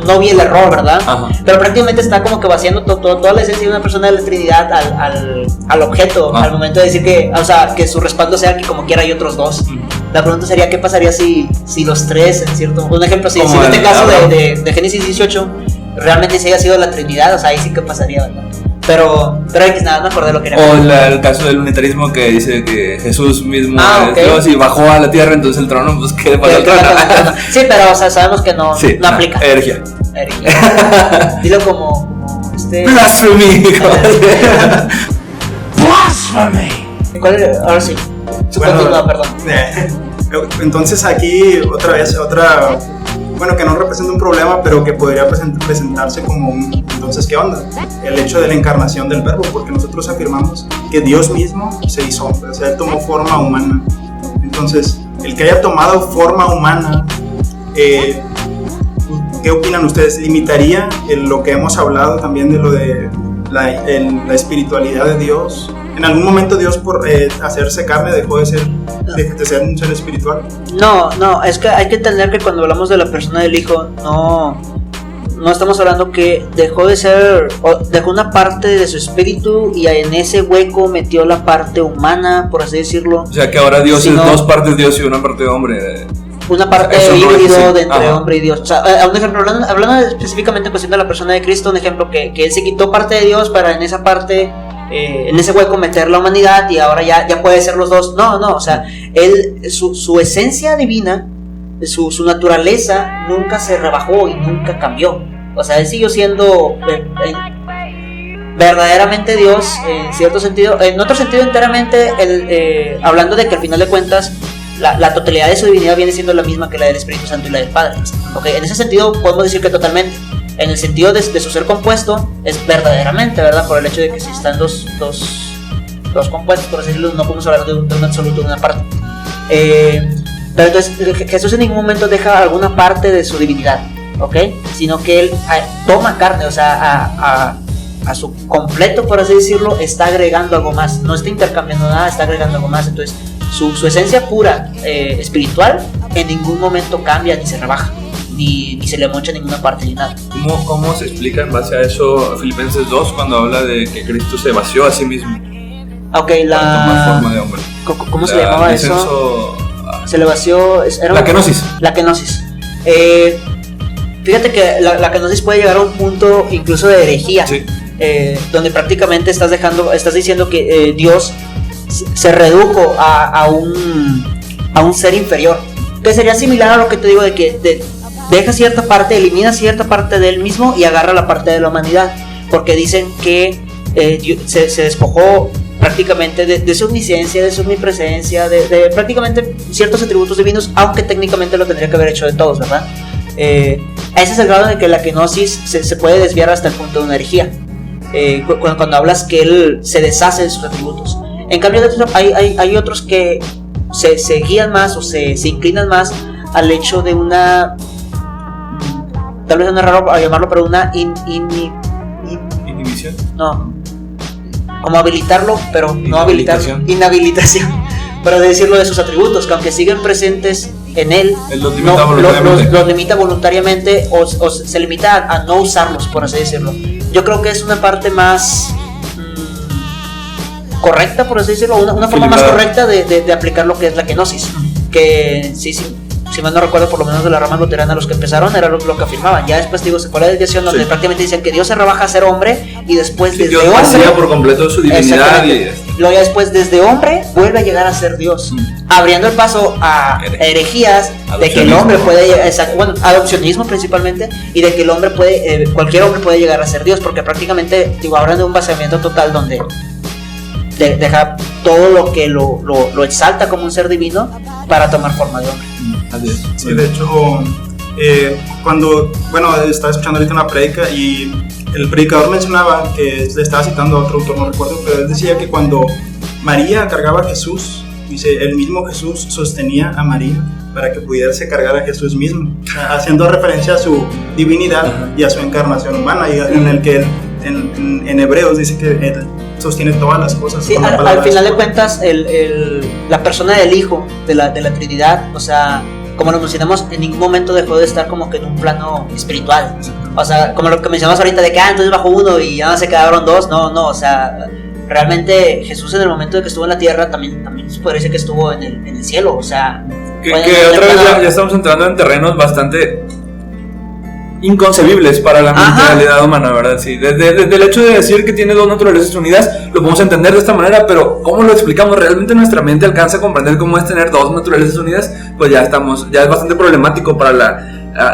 no vi el error, ¿verdad? Ajá. Pero prácticamente está como que vaciando toda la esencia de una persona de la Trinidad al objeto, al momento de decir que su respaldo sea que como quiera hay otros dos. La pregunta sería, ¿qué pasaría si los tres, en cierto... Un ejemplo, si en este caso de Génesis 18 realmente se haya sido la Trinidad, o sea, ahí sí que pasaría, ¿verdad? Pero nada, me acordé de lo que era. O el caso del unitarismo que dice que Jesús mismo es Dios y bajó a la tierra, entonces el trono, pues ¿qué para el trono? Sí, pero o sea, sabemos que no aplica. Herejía. Dilo como Blasphemy. Blasphemy. ¿Cuál era? Ahora sí. Bueno, perdón. Entonces aquí que no representa un problema, pero que podría presentarse como entonces, ¿qué onda? El hecho de la encarnación del verbo, porque nosotros afirmamos que Dios mismo se hizo hombre, o sea, Él tomó forma humana. Entonces, el que haya tomado forma humana, ¿qué opinan ustedes? ¿Limitaría lo que hemos hablado también de lo de la espiritualidad de Dios? ¿En algún momento Dios por hacerse carne dejó de ser un ser espiritual? No, es que hay que entender que cuando hablamos de la persona del Hijo, no estamos hablando que dejó de ser, dejó una parte de su espíritu y en ese hueco metió la parte humana, por así decirlo. O sea que ahora Dios es dos partes Dios y una parte hombre. Una parte híbrido de entre hombre y Dios. O sea, un ejemplo, hablando específicamente en cuestión de la persona de Cristo, un ejemplo que Él se quitó parte de Dios para en esa parte, en ese hueco meter la humanidad y ahora ya puede ser los dos. No, o sea, Él, su esencia divina, su naturaleza nunca se rebajó y nunca cambió. O sea, Él siguió siendo verdaderamente Dios en cierto sentido. En otro sentido enteramente, hablando de que al final de cuentas la totalidad de su divinidad viene siendo la misma que la del Espíritu Santo y la del Padre. Okay, en ese sentido podemos decir que totalmente. En el sentido de su ser compuesto es verdaderamente, ¿verdad? Por el hecho de que si están dos compuestos, por así decirlo, no podemos hablar de un absoluto, de una parte. Pero entonces Jesús en ningún momento deja alguna parte de su divinidad, ¿ok? Sino que Él toma carne, o sea, a su completo, por así decirlo, está agregando algo más. No está intercambiando nada, está agregando algo más. Entonces su esencia pura, espiritual, en ningún momento cambia ni se rebaja. Ni se le mocha ninguna parte ni nada. ¿Cómo se explica en base a eso Filipenses 2 cuando habla de que Cristo se vació a sí mismo? Ok, para tomar forma de hombre. ¿Cómo se llamaba eso? Se le vació. La kenosis. La kenosis. Fíjate que la kenosis puede llegar a un punto incluso de herejía. Sí. Donde prácticamente estás diciendo que Dios se redujo a un ser inferior. Que sería similar a lo que te digo de que deja cierta parte, elimina cierta parte de él mismo y agarra la parte de la humanidad, porque dicen que se despojó prácticamente de su omnisciencia, de su omnipresencia, de prácticamente ciertos atributos divinos, aunque técnicamente lo tendría que haber hecho de todos, ¿verdad? Ese es el grado en el que la kenosis se puede desviar hasta el punto de una herejía, cuando hablas que él se deshace de sus atributos. En cambio hay otros que se guían más o se inclinan más al hecho de una, tal vez es raro llamarlo, pero una inhibición. No, como habilitarlo, pero no habilitar, inhabilitación, para decirlo, de sus atributos, que aunque siguen presentes en él, los limita voluntariamente o se limita a no usarlos, por así decirlo. Yo creo que es una parte más correcta, por así decirlo, una forma más correcta de aplicar lo que es la kenosis, que si mal no recuerdo, por lo menos de la rama luterana, los que empezaron era lo que afirmaban. Ya después, digo, se fue la desviación donde prácticamente dicen que Dios se rebaja a ser hombre y después desde Dios hombre por completo su divinidad y luego ya después desde hombre vuelve a llegar a ser Dios, abriendo el paso a herejías de que el hombre puede, adopcionismo principalmente, y de que el hombre puede, cualquier hombre puede llegar a ser Dios, porque prácticamente, digo, hablan de un vaciamiento total donde deja todo lo que lo exalta como un ser divino para tomar forma de hombre. Sí, de hecho, estaba escuchando ahorita una prédica y el predicador mencionaba que le estaba citando a otro autor, no recuerdo, pero él decía que cuando María cargaba a Jesús, dice, el mismo Jesús sostenía a María para que pudiese cargar a Jesús mismo, haciendo referencia a su divinidad y a su encarnación humana, y en el que en Hebreos dice que él sostiene todas las cosas. Sí, al final de cuentas, la persona del Hijo, de la Trinidad, o sea, como lo mencionamos, en ningún momento dejó de estar como que en un plano espiritual. O sea, como lo que mencionamos ahorita de que entonces bajó uno y ya se quedaron dos. No, o sea, realmente Jesús en el momento de que estuvo en la tierra también se podría decir que estuvo en el cielo. O sea, que otra vez ya estamos entrando en terrenos bastante inconcebibles para la mentalidad humana, ¿verdad? Sí, desde el hecho de decir que tiene dos naturalezas unidas, lo podemos entender de esta manera, pero ¿cómo lo explicamos? ¿Realmente nuestra mente alcanza a comprender cómo es tener dos naturalezas unidas? Pues ya es bastante problemático para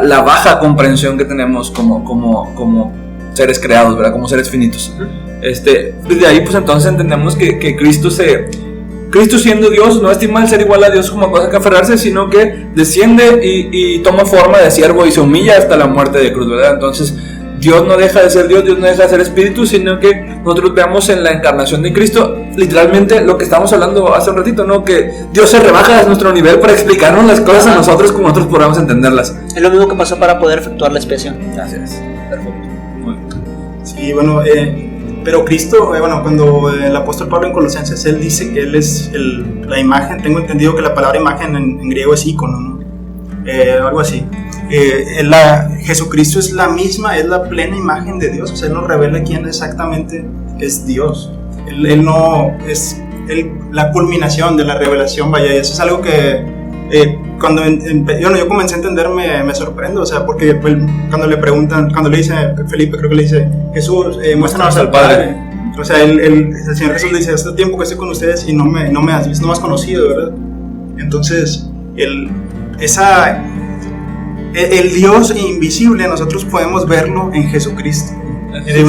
la baja comprensión que tenemos como seres creados, ¿verdad? Como seres finitos. Desde ahí, pues entonces entendemos que Cristo siendo Dios no estima el ser igual a Dios como cosa que aferrarse, sino que desciende y toma forma de siervo y se humilla hasta la muerte de cruz, ¿verdad? Entonces Dios no deja de ser Dios no deja de ser espíritu, sino que nosotros veamos en la encarnación de Cristo literalmente lo que estábamos hablando hace un ratito, ¿no? Que Dios se rebaja a nuestro nivel para explicarnos las cosas a nosotros como nosotros podamos entenderlas. Es lo mismo que pasó para poder efectuar la expiación. Gracias. Perfecto. Sí, bueno, pero Cristo, cuando el apóstol Pablo en Colosenses, él dice que él es la imagen. Tengo entendido que la palabra imagen en griego es ícono, ¿no? Algo así. Jesucristo es la misma, es la plena imagen de Dios. O sea, él nos revela quién exactamente es Dios. Él no es la culminación de la revelación, vaya. Eso es algo que cuando yo comencé a entender me sorprendo, o sea, porque cuando le preguntan, cuando le dice Felipe, creo que le dice Jesús, muéstranos al Padre. O sea, el Señor Jesús le dice, hace tiempo que estoy con ustedes y no me has visto, no me has conocido, ¿verdad? Entonces, el Dios invisible nosotros podemos verlo en Jesucristo de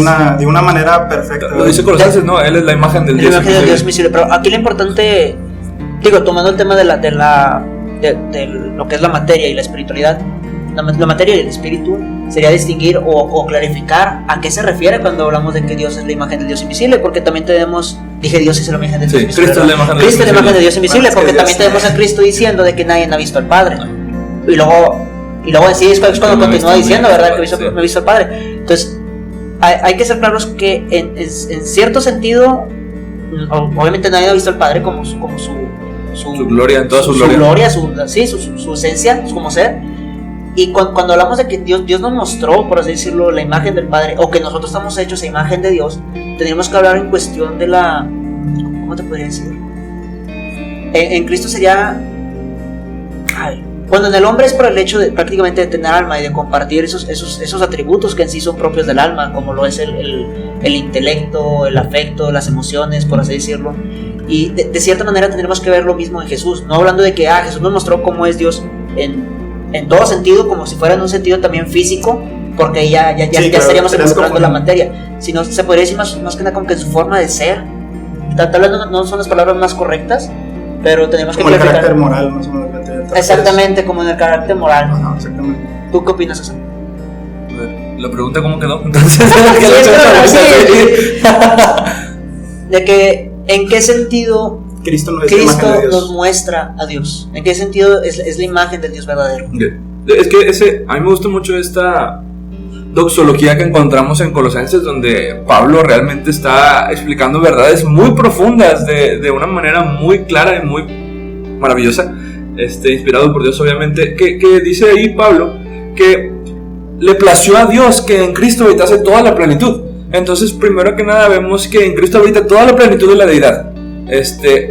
una manera perfecta. Lo dice Colosenses, ¿no? Él es la imagen del Dios invisible. Dios invisible. Pero aquí lo importante, tomando el tema de lo que es la materia y la espiritualidad, la materia y el espíritu, sería distinguir o clarificar a qué se refiere cuando hablamos de que Dios es la imagen del Dios invisible, porque también tenemos, Dios es la imagen del Dios invisible. Cristo es la imagen del Dios invisible, porque también tenemos a Cristo diciendo de que nadie ha visto al Padre. Y luego sí, es cuando continúa diciendo, ¿verdad? Que me ha visto al Padre. Entonces, hay que ser claros que en cierto sentido, obviamente nadie ha visto al Padre como su gloria, en toda su gloria. Su esencia, como ser. Y cuando hablamos de que Dios nos mostró, por así decirlo, la imagen del Padre, o que nosotros estamos hechos a imagen de Dios, tendríamos que hablar en cuestión de ¿cómo te podría decir? En Cristo sería... Cuando en el hombre es por el hecho de prácticamente de tener alma y de compartir esos atributos que en sí son propios del alma, como lo es el intelecto, el afecto, las emociones, por así decirlo. Y de cierta manera tendremos que ver lo mismo en Jesús, no hablando de que Jesús nos mostró cómo es Dios en todo sentido, como si fuera en un sentido también físico, porque ya estaríamos involucrando la materia, sino se podría decir más que nada como que en su forma de ser. Tal vez no son las palabras más correctas, pero tenemos que clarificar. Como el carácter moral, más o menos. Exactamente, como en el carácter moral. Ajá, exactamente. ¿Tú qué opinas, César? La pregunta cómo quedó, entonces. De que, ¿en qué sentido Cristo nos muestra a Dios? ¿En qué sentido es la imagen del Dios verdadero? Es que a mí me gusta mucho esta doxología que encontramos en Colosenses, donde Pablo realmente está explicando verdades muy profundas de una manera muy clara y muy maravillosa, inspirado por Dios, obviamente, que dice ahí Pablo que le plació a Dios que en Cristo habitase toda la plenitud. Entonces, primero que nada, vemos que en Cristo habita toda la plenitud de la deidad.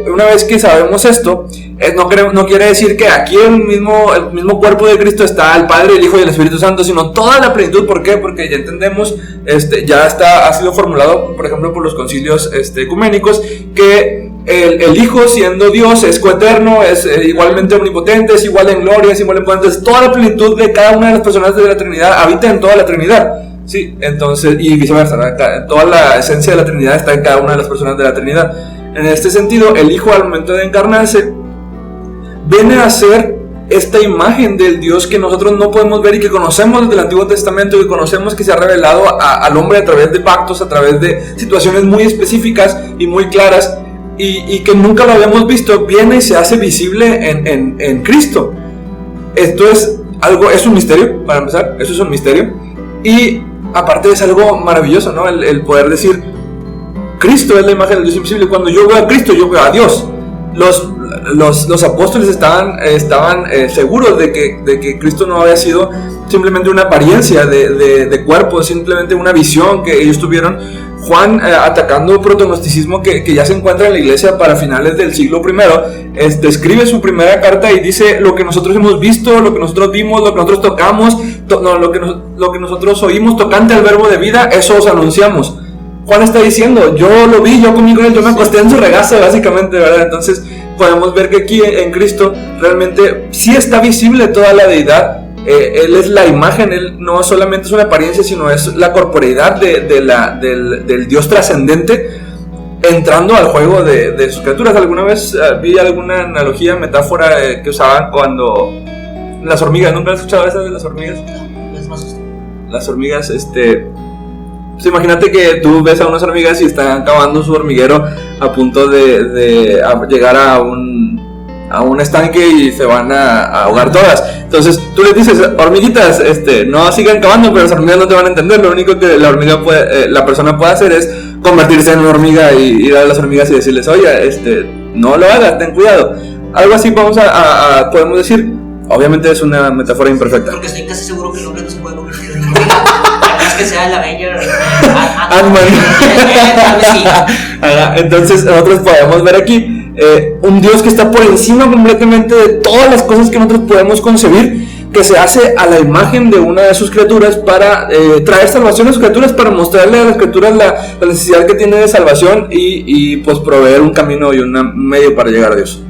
Una vez que sabemos esto, no quiere decir que aquí el mismo cuerpo de Cristo está el Padre, el Hijo y el Espíritu Santo, sino toda la plenitud. ¿Por qué? Porque ya entendemos, ha sido formulado, por ejemplo, por los concilios ecuménicos, que el Hijo, siendo Dios, es coeterno, es igualmente omnipotente, es igual en gloria, es igual en poder. Entonces, toda la plenitud de cada una de las personas de la Trinidad habita en toda la Trinidad. Sí, entonces, y viceversa, ¿verdad? Toda la esencia de la Trinidad está en cada una de las personas de la Trinidad. En este sentido, el Hijo, al momento de encarnarse, viene a ser esta imagen del Dios que nosotros no podemos ver y que conocemos desde el Antiguo Testamento, y conocemos que se ha revelado al hombre a través de pactos, a través de situaciones muy específicas y muy claras, y que nunca lo habíamos visto. Viene y se hace visible en Cristo. Esto es un misterio, para empezar. Eso es un misterio, y aparte es algo maravilloso, ¿no? El poder decir, Cristo es la imagen del Dios invisible. Cuando yo veo a Cristo, yo veo a Dios. Los apóstoles estaban seguros de que Cristo no había sido simplemente una apariencia de cuerpo, simplemente una visión que ellos tuvieron. Juan, atacando protognosticismo que ya se encuentra en la iglesia para finales del siglo I, escribe su primera carta y dice: lo que nosotros hemos visto, lo que nosotros vimos, lo que nosotros tocamos, lo que nosotros oímos tocante al verbo de vida, eso os anunciamos. Juan está diciendo: yo lo vi, yo comí con él, yo me acosté en su regazo, básicamente, ¿verdad? Entonces podemos ver que aquí en Cristo realmente sí está visible toda la deidad. Él es la imagen, él no solamente es una apariencia, sino es la corporeidad del Dios trascendente entrando al juego de sus criaturas. Alguna vez vi alguna analogía, metáfora que usaban cuando las hormigas, ¿nunca has escuchado esa de las hormigas? No, es más las hormigas, pues imagínate que tú ves a unas hormigas y están cavando su hormiguero a punto de llegar a un estanque y se van a ahogar todas. Entonces tú les dices: hormiguitas, no sigan cavando, pero las hormigas no te van a entender. Lo único que la persona puede hacer es convertirse en una hormiga y ir a las hormigas y decirles: oye, no lo hagas, ten cuidado. Algo así podemos decir. Obviamente es una metáfora imperfecta. Porque estoy casi seguro que el hombre no se puede convertir en hormiga. Además que sea el Avenger Ant-Man. Entonces nosotros podemos ver aquí un Dios que está por encima completamente de todas las cosas que nosotros podemos concebir, que se hace a la imagen de una de sus criaturas para traer salvación a sus criaturas, para mostrarle a las criaturas la necesidad que tiene de salvación y pues proveer un camino y un medio para llegar a Dios.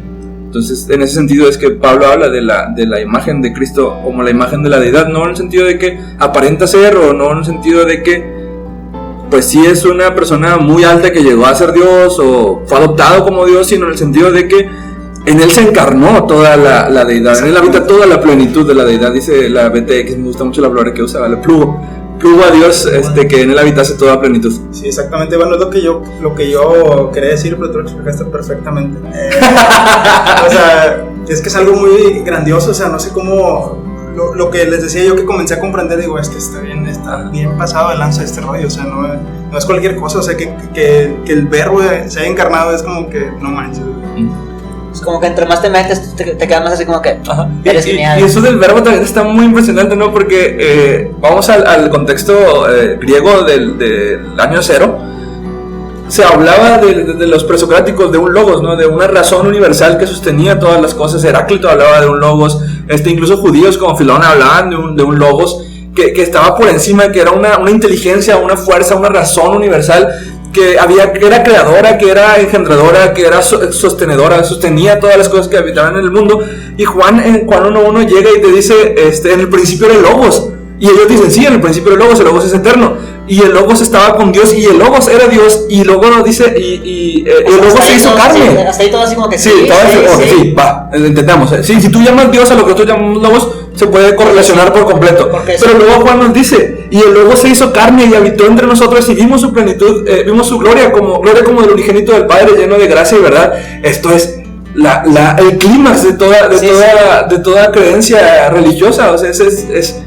Entonces, en ese sentido es que Pablo habla de la imagen de Cristo como la imagen de la deidad, no en el sentido de que aparenta ser, o no en el sentido de que pues sí es una persona muy alta que llegó a ser Dios o fue adoptado como Dios, sino en el sentido de que en él se encarnó toda la deidad, en él habita toda la plenitud de la deidad. Dice la BTX, me gusta mucho la palabra que usa, plugo a Dios, que en él habitase toda plenitud. Sí, exactamente. Bueno, es lo que yo quería decir, pero tú lo explicaste perfectamente. O sea, es que es algo muy grandioso. O sea, no sé cómo. Lo que les decía yo, que comencé a comprender, digo, está bien pasado de lanza este rollo. O sea, no es cualquier cosa. O sea, que el verbo se haya encarnado es como que no manches. Es como que entre más te metes, te quedas más así como que eres genial. Y eso del verbo también está muy impresionante, ¿no? Porque vamos al contexto griego del año cero. Se hablaba de los presocráticos de un logos, ¿no? De una razón universal que sostenía todas las cosas. Heráclito hablaba de un logos, incluso judíos como Filón hablaban de un logos que estaba por encima, que era una inteligencia, una fuerza, una razón universal que era creadora, que era engendradora, que era sostenedora, sostenía todas las cosas que habitaban en el mundo. Y Juan en Juan 1:1 llega y te dice, en el principio era el Logos. Y ellos dicen, sí, en el principio era el Logos es eterno. Y el Logos estaba con Dios, y el Logos era Dios. Y luego nos dice, y el Logos se hizo carne. Sí, hasta ahí todo así como que sí. Sí, va, intentamos. Sí, si tú llamas Dios a lo que nosotros llamamos Logos, se puede correlacionar por completo. Pero luego Juan nos dice, y el Logos se hizo carne y habitó entre nosotros, y vimos su plenitud, vimos su gloria como del unigénito del Padre, lleno de gracia y verdad. Esto es el clímax de toda creencia religiosa. O sea, es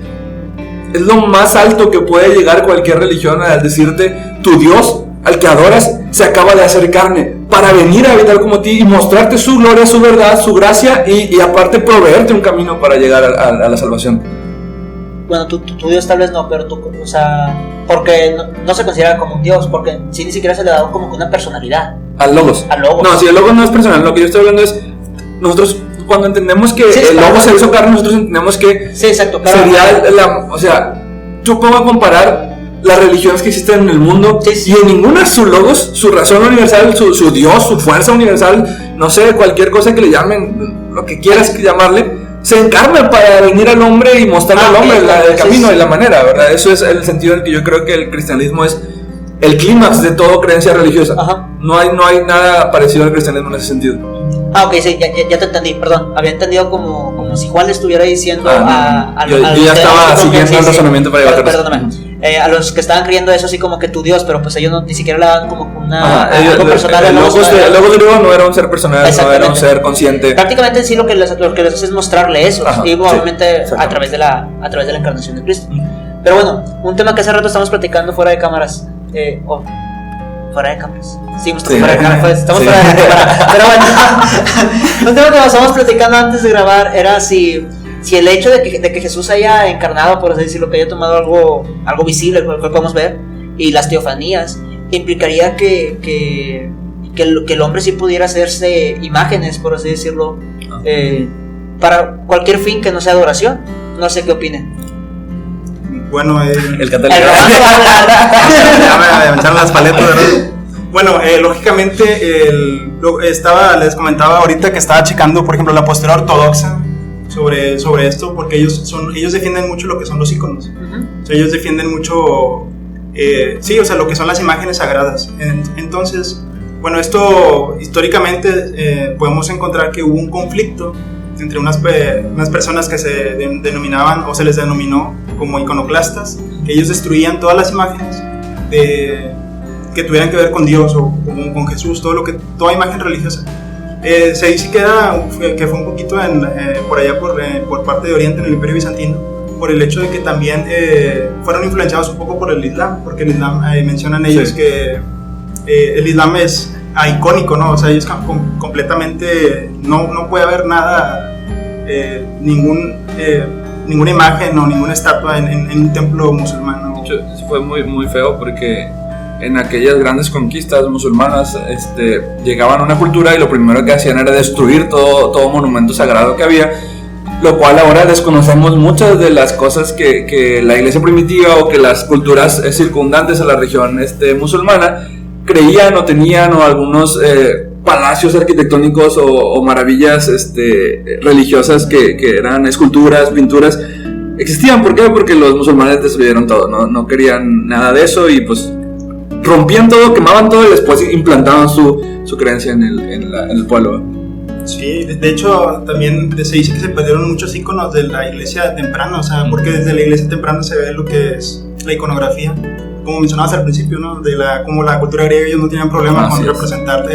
lo más alto que puede llegar cualquier religión, al decirte: tu Dios, al que adoras, se acaba de hacer carne para venir a habitar como ti y mostrarte su gloria, su verdad, su gracia, y aparte proveerte un camino para llegar a la salvación. Bueno, tu Dios tal vez no, pero o sea, porque no se considera como un Dios, porque sí, ni siquiera se le da como una personalidad. Al Logos. No, si el Logos no es personal, lo que yo estoy hablando es, nosotros cuando entendemos que el Logos se hizo carne, nosotros entendemos que exacto, sería o sea, yo pongo a comparar las religiones que existen en el mundo, y en ninguna su Logos, su razón universal, su Dios, su fuerza universal, no sé, cualquier cosa que le llamen, lo que quieras llamarle, se encarna para venir al hombre y mostrarle al hombre el camino y la manera, ¿verdad? Eso es el sentido en el que yo creo que el cristianismo es el clímax de toda creencia religiosa. Ajá. No hay nada parecido al cristianismo en ese sentido. Ok, sí, ya te entendí, perdón. Había entendido como si Juan le estuviera diciendo yo ya estaba siguiendo el razonamiento para llevar. Perdóname. A los que estaban creyendo eso, así como que tu Dios, pero pues ellos ni siquiera le daban como algo personal. El Logos griego no era un ser personal, no era un ser consciente. Prácticamente sí lo que les hace es mostrarle eso. Ajá, y obviamente a través de la encarnación de Cristo. Pero bueno, un tema que hace rato estamos platicando fuera de cámaras. Fuera de cámaras. Sí, estamos fuera de cámaras. Estamos fuera de cámara. Pero bueno, un tema que estábamos platicando antes de grabar era si el hecho de que Jesús haya encarnado, por así decirlo, que haya tomado algo visible, el cual podemos ver, y las teofanías, implicaría que el hombre sí pudiera hacerse imágenes, por así decirlo, para cualquier fin que no sea adoración. No sé qué opinen. Bueno, el catálogo. Ya me echaron las paletas, ¿verdad? Bueno, lógicamente les comentaba ahorita que estaba checando, por ejemplo, la postura ortodoxa sobre esto, porque ellos defienden mucho lo que son los íconos. O sea, ellos defienden mucho, sí, o sea, lo que son las imágenes sagradas. Entonces, bueno, esto históricamente podemos encontrar que hubo un conflicto entre unas personas que se denominaban o se les denominó como iconoclastas, que ellos destruían todas las imágenes que tuvieran que ver con Dios o con Jesús, toda imagen religiosa. Se dice que fue un poquito por allá por parte de Oriente, en el Imperio Bizantino, por el hecho de que también fueron influenciados un poco por el Islam, porque el Islam, mencionan ellos que el Islam es icónico, ¿no? O sea, ellos completamente no puede haber nada, ninguna imagen o ninguna estatua en un templo musulmán, ¿no? De hecho, eso fue muy, muy feo porque en aquellas grandes conquistas musulmanas llegaban a una cultura y lo primero que hacían era destruir todo monumento sagrado que había, lo cual ahora desconocemos muchas de las cosas que la iglesia primitiva o que las culturas circundantes a la región musulmana creían o tenían, o algunos palacios arquitectónicos o maravillas religiosas que eran esculturas, pinturas, existían. ¿Por qué? Porque los musulmanes destruyeron todo, no querían nada de eso y pues rompían todo, quemaban todo y después implantaban su creencia en el pueblo. Sí, de hecho también se dice que se perdieron muchos iconos de la iglesia temprana, o sea, porque desde la iglesia temprana se ve lo que es la iconografía. Como mencionabas al principio, ¿no? Como la cultura griega, ellos no tenían problema con representar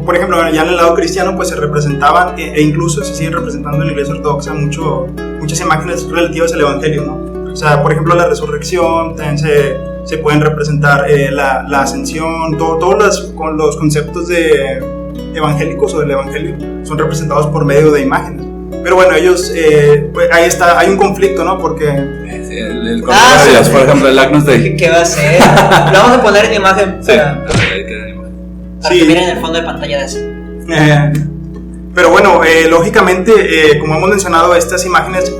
por ejemplo, ya en el lado cristiano pues se representaban e incluso se siguen representando en la iglesia ortodoxa muchas imágenes relativas al evangelio, ¿no? O sea, por ejemplo, la resurrección, también se pueden representar la ascensión, todos los conceptos evangélicos o del evangelio son representados por medio de imágenes. Pero bueno, ellos, pues ahí está, hay un conflicto, ¿no? Porque el por ejemplo, el Agnus Dei. ¿Qué va a ser? Lo vamos a poner en imagen para que miren el fondo de pantalla de eso. Pero bueno, lógicamente, como hemos mencionado, estas imágenes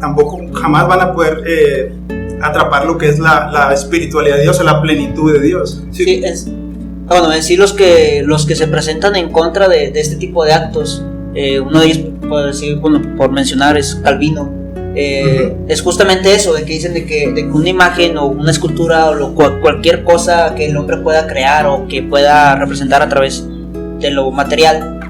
tampoco jamás van a poder atrapar lo que es la espiritualidad de Dios o la plenitud de Dios. Sí, bueno, en sí los que se presentan en contra de este tipo de actos, uno de ellos, por mencionar, es Calvino. Es justamente eso, de que dicen de que una imagen o una escultura o cualquier cosa que el hombre pueda crear o que pueda representar a través de lo material,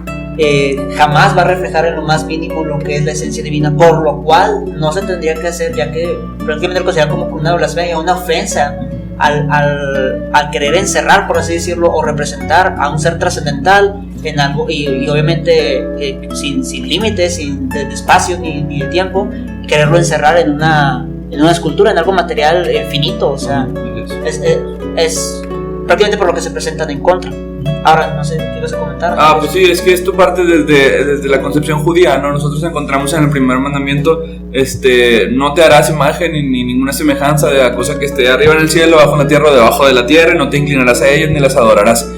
jamás va a reflejar en lo más mínimo lo que es la esencia divina, por lo cual no se tendría que hacer, ya que prácticamente lo considera como una blasfemia, una ofensa al querer encerrar, por así decirlo, o representar a un ser trascendental en algo, y obviamente sin límites, sin de espacio ni de tiempo, quererlo encerrar en una escultura, en algo material finito. O sea, es prácticamente por lo que se presentan en contra. Ahora, no sé, ¿qué vas a comentar? Pues sí, es que esto parte desde la concepción judía, ¿no? Nosotros encontramos en el primer mandamiento, no te harás imagen ni ninguna semejanza de la cosa que esté arriba en el cielo, abajo en la tierra o debajo de la tierra, y no te inclinarás a ellas ni las adorarás.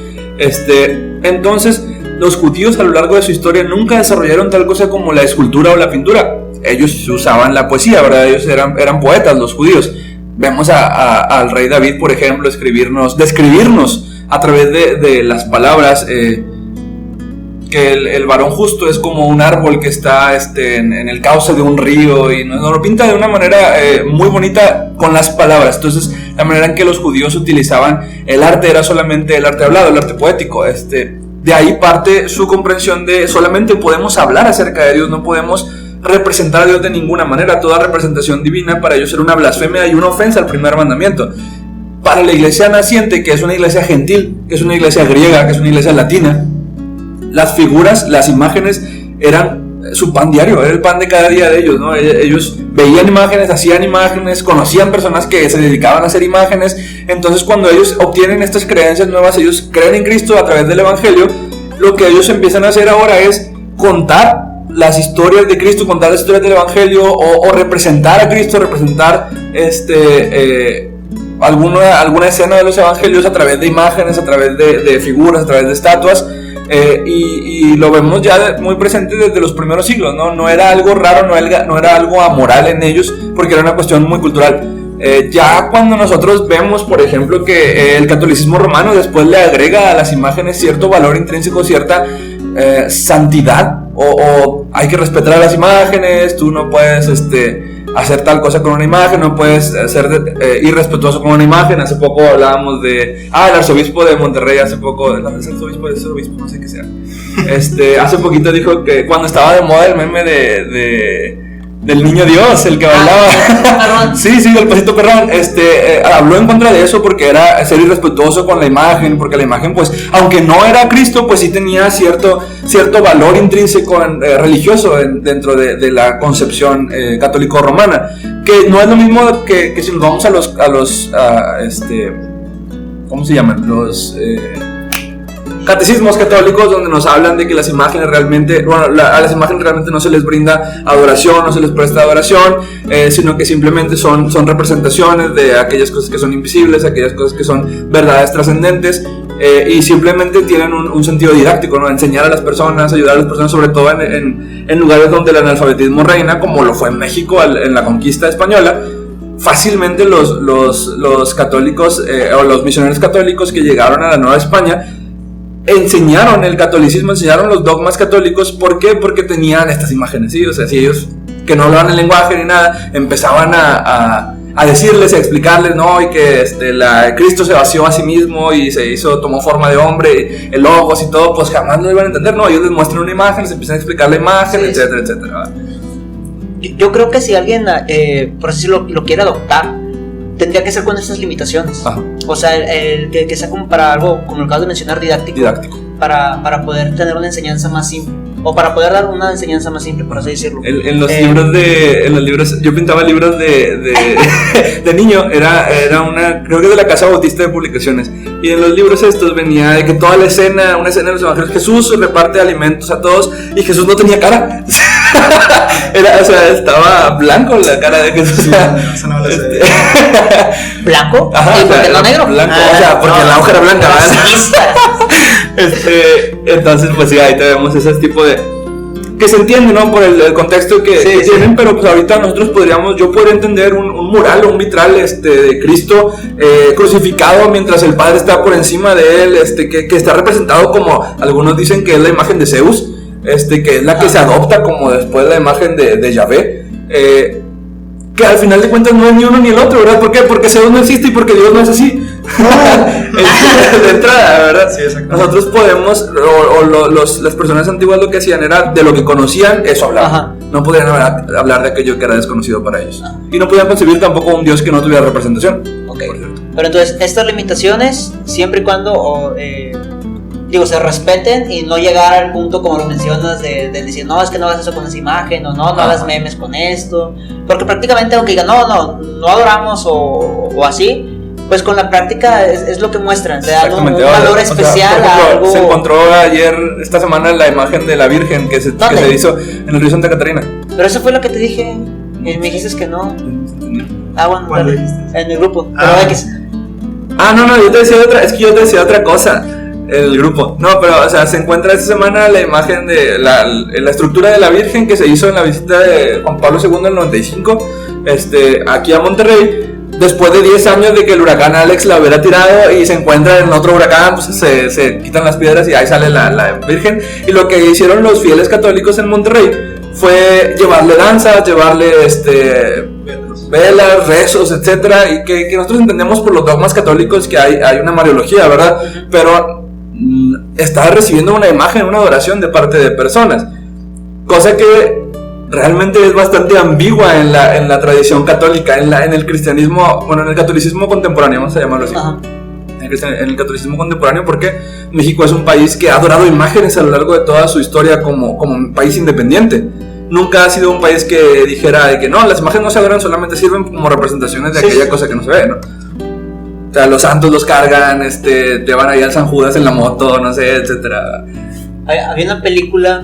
Entonces, los judíos a lo largo de su historia nunca desarrollaron tal cosa como la escultura o la pintura. Ellos usaban la poesía, ¿verdad? Ellos eran poetas, los judíos. Vemos al rey David, por ejemplo, describirnos a través de las palabras, que el varón justo es como un árbol que está en el cauce de un río, y nos lo pinta de una manera muy bonita con las palabras. Entonces, la manera en que los judíos utilizaban el arte era solamente el arte hablado, el arte poético. De ahí parte su comprensión de solamente podemos hablar acerca de Dios, no podemos representar a Dios de ninguna manera. Toda representación divina para ellos era una blasfemia y una ofensa al primer mandamiento. Para la iglesia naciente, que es una iglesia gentil, que es una iglesia griega, que es una iglesia latina, las figuras, las imágenes eran su pan diario, era el pan de cada día de ellos, ¿no? Ellos veían imágenes, hacían imágenes, conocían personas que se dedicaban a hacer imágenes. Entonces, cuando ellos obtienen estas creencias nuevas, ellos creen en Cristo a través del Evangelio. Lo que ellos empiezan a hacer ahora es contar las historias de Cristo, contar las historias del Evangelio, o representar a Cristo, representar alguna escena de los evangelios a través de imágenes, a través de figuras, a través de estatuas. Y lo vemos ya muy presente desde los primeros siglos, ¿no? No era algo raro, no era algo amoral en ellos, porque era una cuestión muy cultural. Ya cuando nosotros vemos, por ejemplo, que el catolicismo romano después le agrega a las imágenes cierto valor intrínseco, cierta santidad, o hay que respetar a las imágenes, tú no puedes hacer tal cosa con una imagen, no puedes ser irrespetuoso con una imagen. Hace poco hablábamos de el arzobispo de Monterrey, hace poco, el arzobispo, no sé qué sea, hace poquito dijo que cuando estaba de moda el meme del niño Dios, el que bailaba, sí, del pasito perrón, habló en contra de eso porque era ser irrespetuoso con la imagen, porque la imagen, pues, aunque no era Cristo, pues sí tenía cierto valor intrínseco religioso dentro de la concepción católico-romana, que no es lo mismo que si nos vamos a los ¿cómo se llaman? Los catecismos católicos, donde nos hablan de que las imágenes realmente, a las imágenes realmente no se les brinda adoración, no se les presta adoración, sino que simplemente son representaciones de aquellas cosas que son invisibles, aquellas cosas que son verdades trascendentes, y simplemente tienen un sentido didáctico, ¿no? Enseñar a las personas, ayudar a las personas, sobre todo en lugares donde el analfabetismo reina, como lo fue en México en la conquista española. Fácilmente los católicos o los misioneros católicos que llegaron a la Nueva España enseñaron el catolicismo, enseñaron los dogmas católicos. ¿Por qué? Porque tenían estas imágenes, ¿sí? O sea, si ellos, que no hablaban el lenguaje ni nada, empezaban a decirles, a explicarles, ¿no? Y que Cristo se vació a sí mismo y tomó forma de hombre, el logos y todo, pues jamás lo iban a entender, ¿no? Ellos les muestran una imagen, les empiezan a explicar la imagen, sí, etcétera, etcétera. Yo creo que si alguien, por así decirlo, lo quiere adoptar, tendría que ser con estas limitaciones. Ajá. O sea, el que sea como para algo, como lo acabas de mencionar, didáctico. Para poder tener una enseñanza más simple, o para poder dar una enseñanza más simple, por así decirlo. En los libros, yo pintaba libros de niño, era una, creo que de la Casa Bautista de Publicaciones, y en los libros estos venía de que toda una escena de los evangelios, Jesús reparte alimentos a todos, y Jesús no tenía cara. Estaba blanco la cara de Jesús. ¿Blanco? Ajá, ¿Y por qué no negro? Blanco, porque la hoja era blanca, entonces, pues sí, ahí tenemos ese tipo de que se entiende, ¿no? Por el contexto que tienen, pero pues ahorita yo podría entender un mural o un vitral de Cristo crucificado mientras el Padre está por encima de él, que está representado como algunos dicen que es la imagen de Zeus, que es la que se adopta como después la imagen de Yahvé, que al final de cuentas no es ni uno ni el otro, ¿verdad? ¿Por qué? Porque Zeus no existe y porque Dios no es así. De entrada, ¿verdad? Sí, exactamente. Nosotros podemos, las personas antiguas lo que hacían era de lo que conocían, eso hablaban. Ajá. No podían hablar de aquello que era desconocido para ellos. Ajá. Y no podían concebir tampoco un Dios que no tuviera representación. Okay. Pero entonces, estas limitaciones, siempre y cuando se respeten y no llegar al punto, como lo mencionas, de decir, no, es que no hagas eso con esa imagen, o no hagas memes con esto, porque prácticamente aunque digan, no adoramos o así, pues con la práctica es lo que muestran, te dan un valor especial. Por ejemplo, a algo. Se encontró esta semana la imagen de la Virgen que se hizo en el río Santa Catarina. Pero eso fue lo que te dije, y me dijiste que no. Bueno, en el grupo, pero X. No, yo te decía otra cosa. El grupo, no, pero o sea, se encuentra esta semana la imagen de la estructura de la Virgen que se hizo en la visita de Juan Pablo II en el 95, aquí a Monterrey, después de 10 años de que el huracán Alex la hubiera tirado, y se encuentra en otro huracán, pues se quitan las piedras y ahí sale la Virgen. Y lo que hicieron los fieles católicos en Monterrey fue llevarle danzas, llevarle velas, rezos, etcétera, y que nosotros entendemos por los dogmas católicos que hay una mariología, ¿verdad? Pero estaba recibiendo una imagen, una adoración de parte de personas, cosa que realmente es bastante ambigua en la tradición católica, en el cristianismo, en el catolicismo contemporáneo, vamos a llamarlo así. Ajá. En el catolicismo contemporáneo, porque México es un país que ha adorado imágenes a lo largo de toda su historia como un país independiente. Nunca ha sido un país que dijera de que no, las imágenes no se adoran, solamente sirven como representaciones de aquella cosa que no se ve, ¿no? O sea, los santos los cargan, llevan ahí al San Judas en la moto, no sé, etcétera. Había una película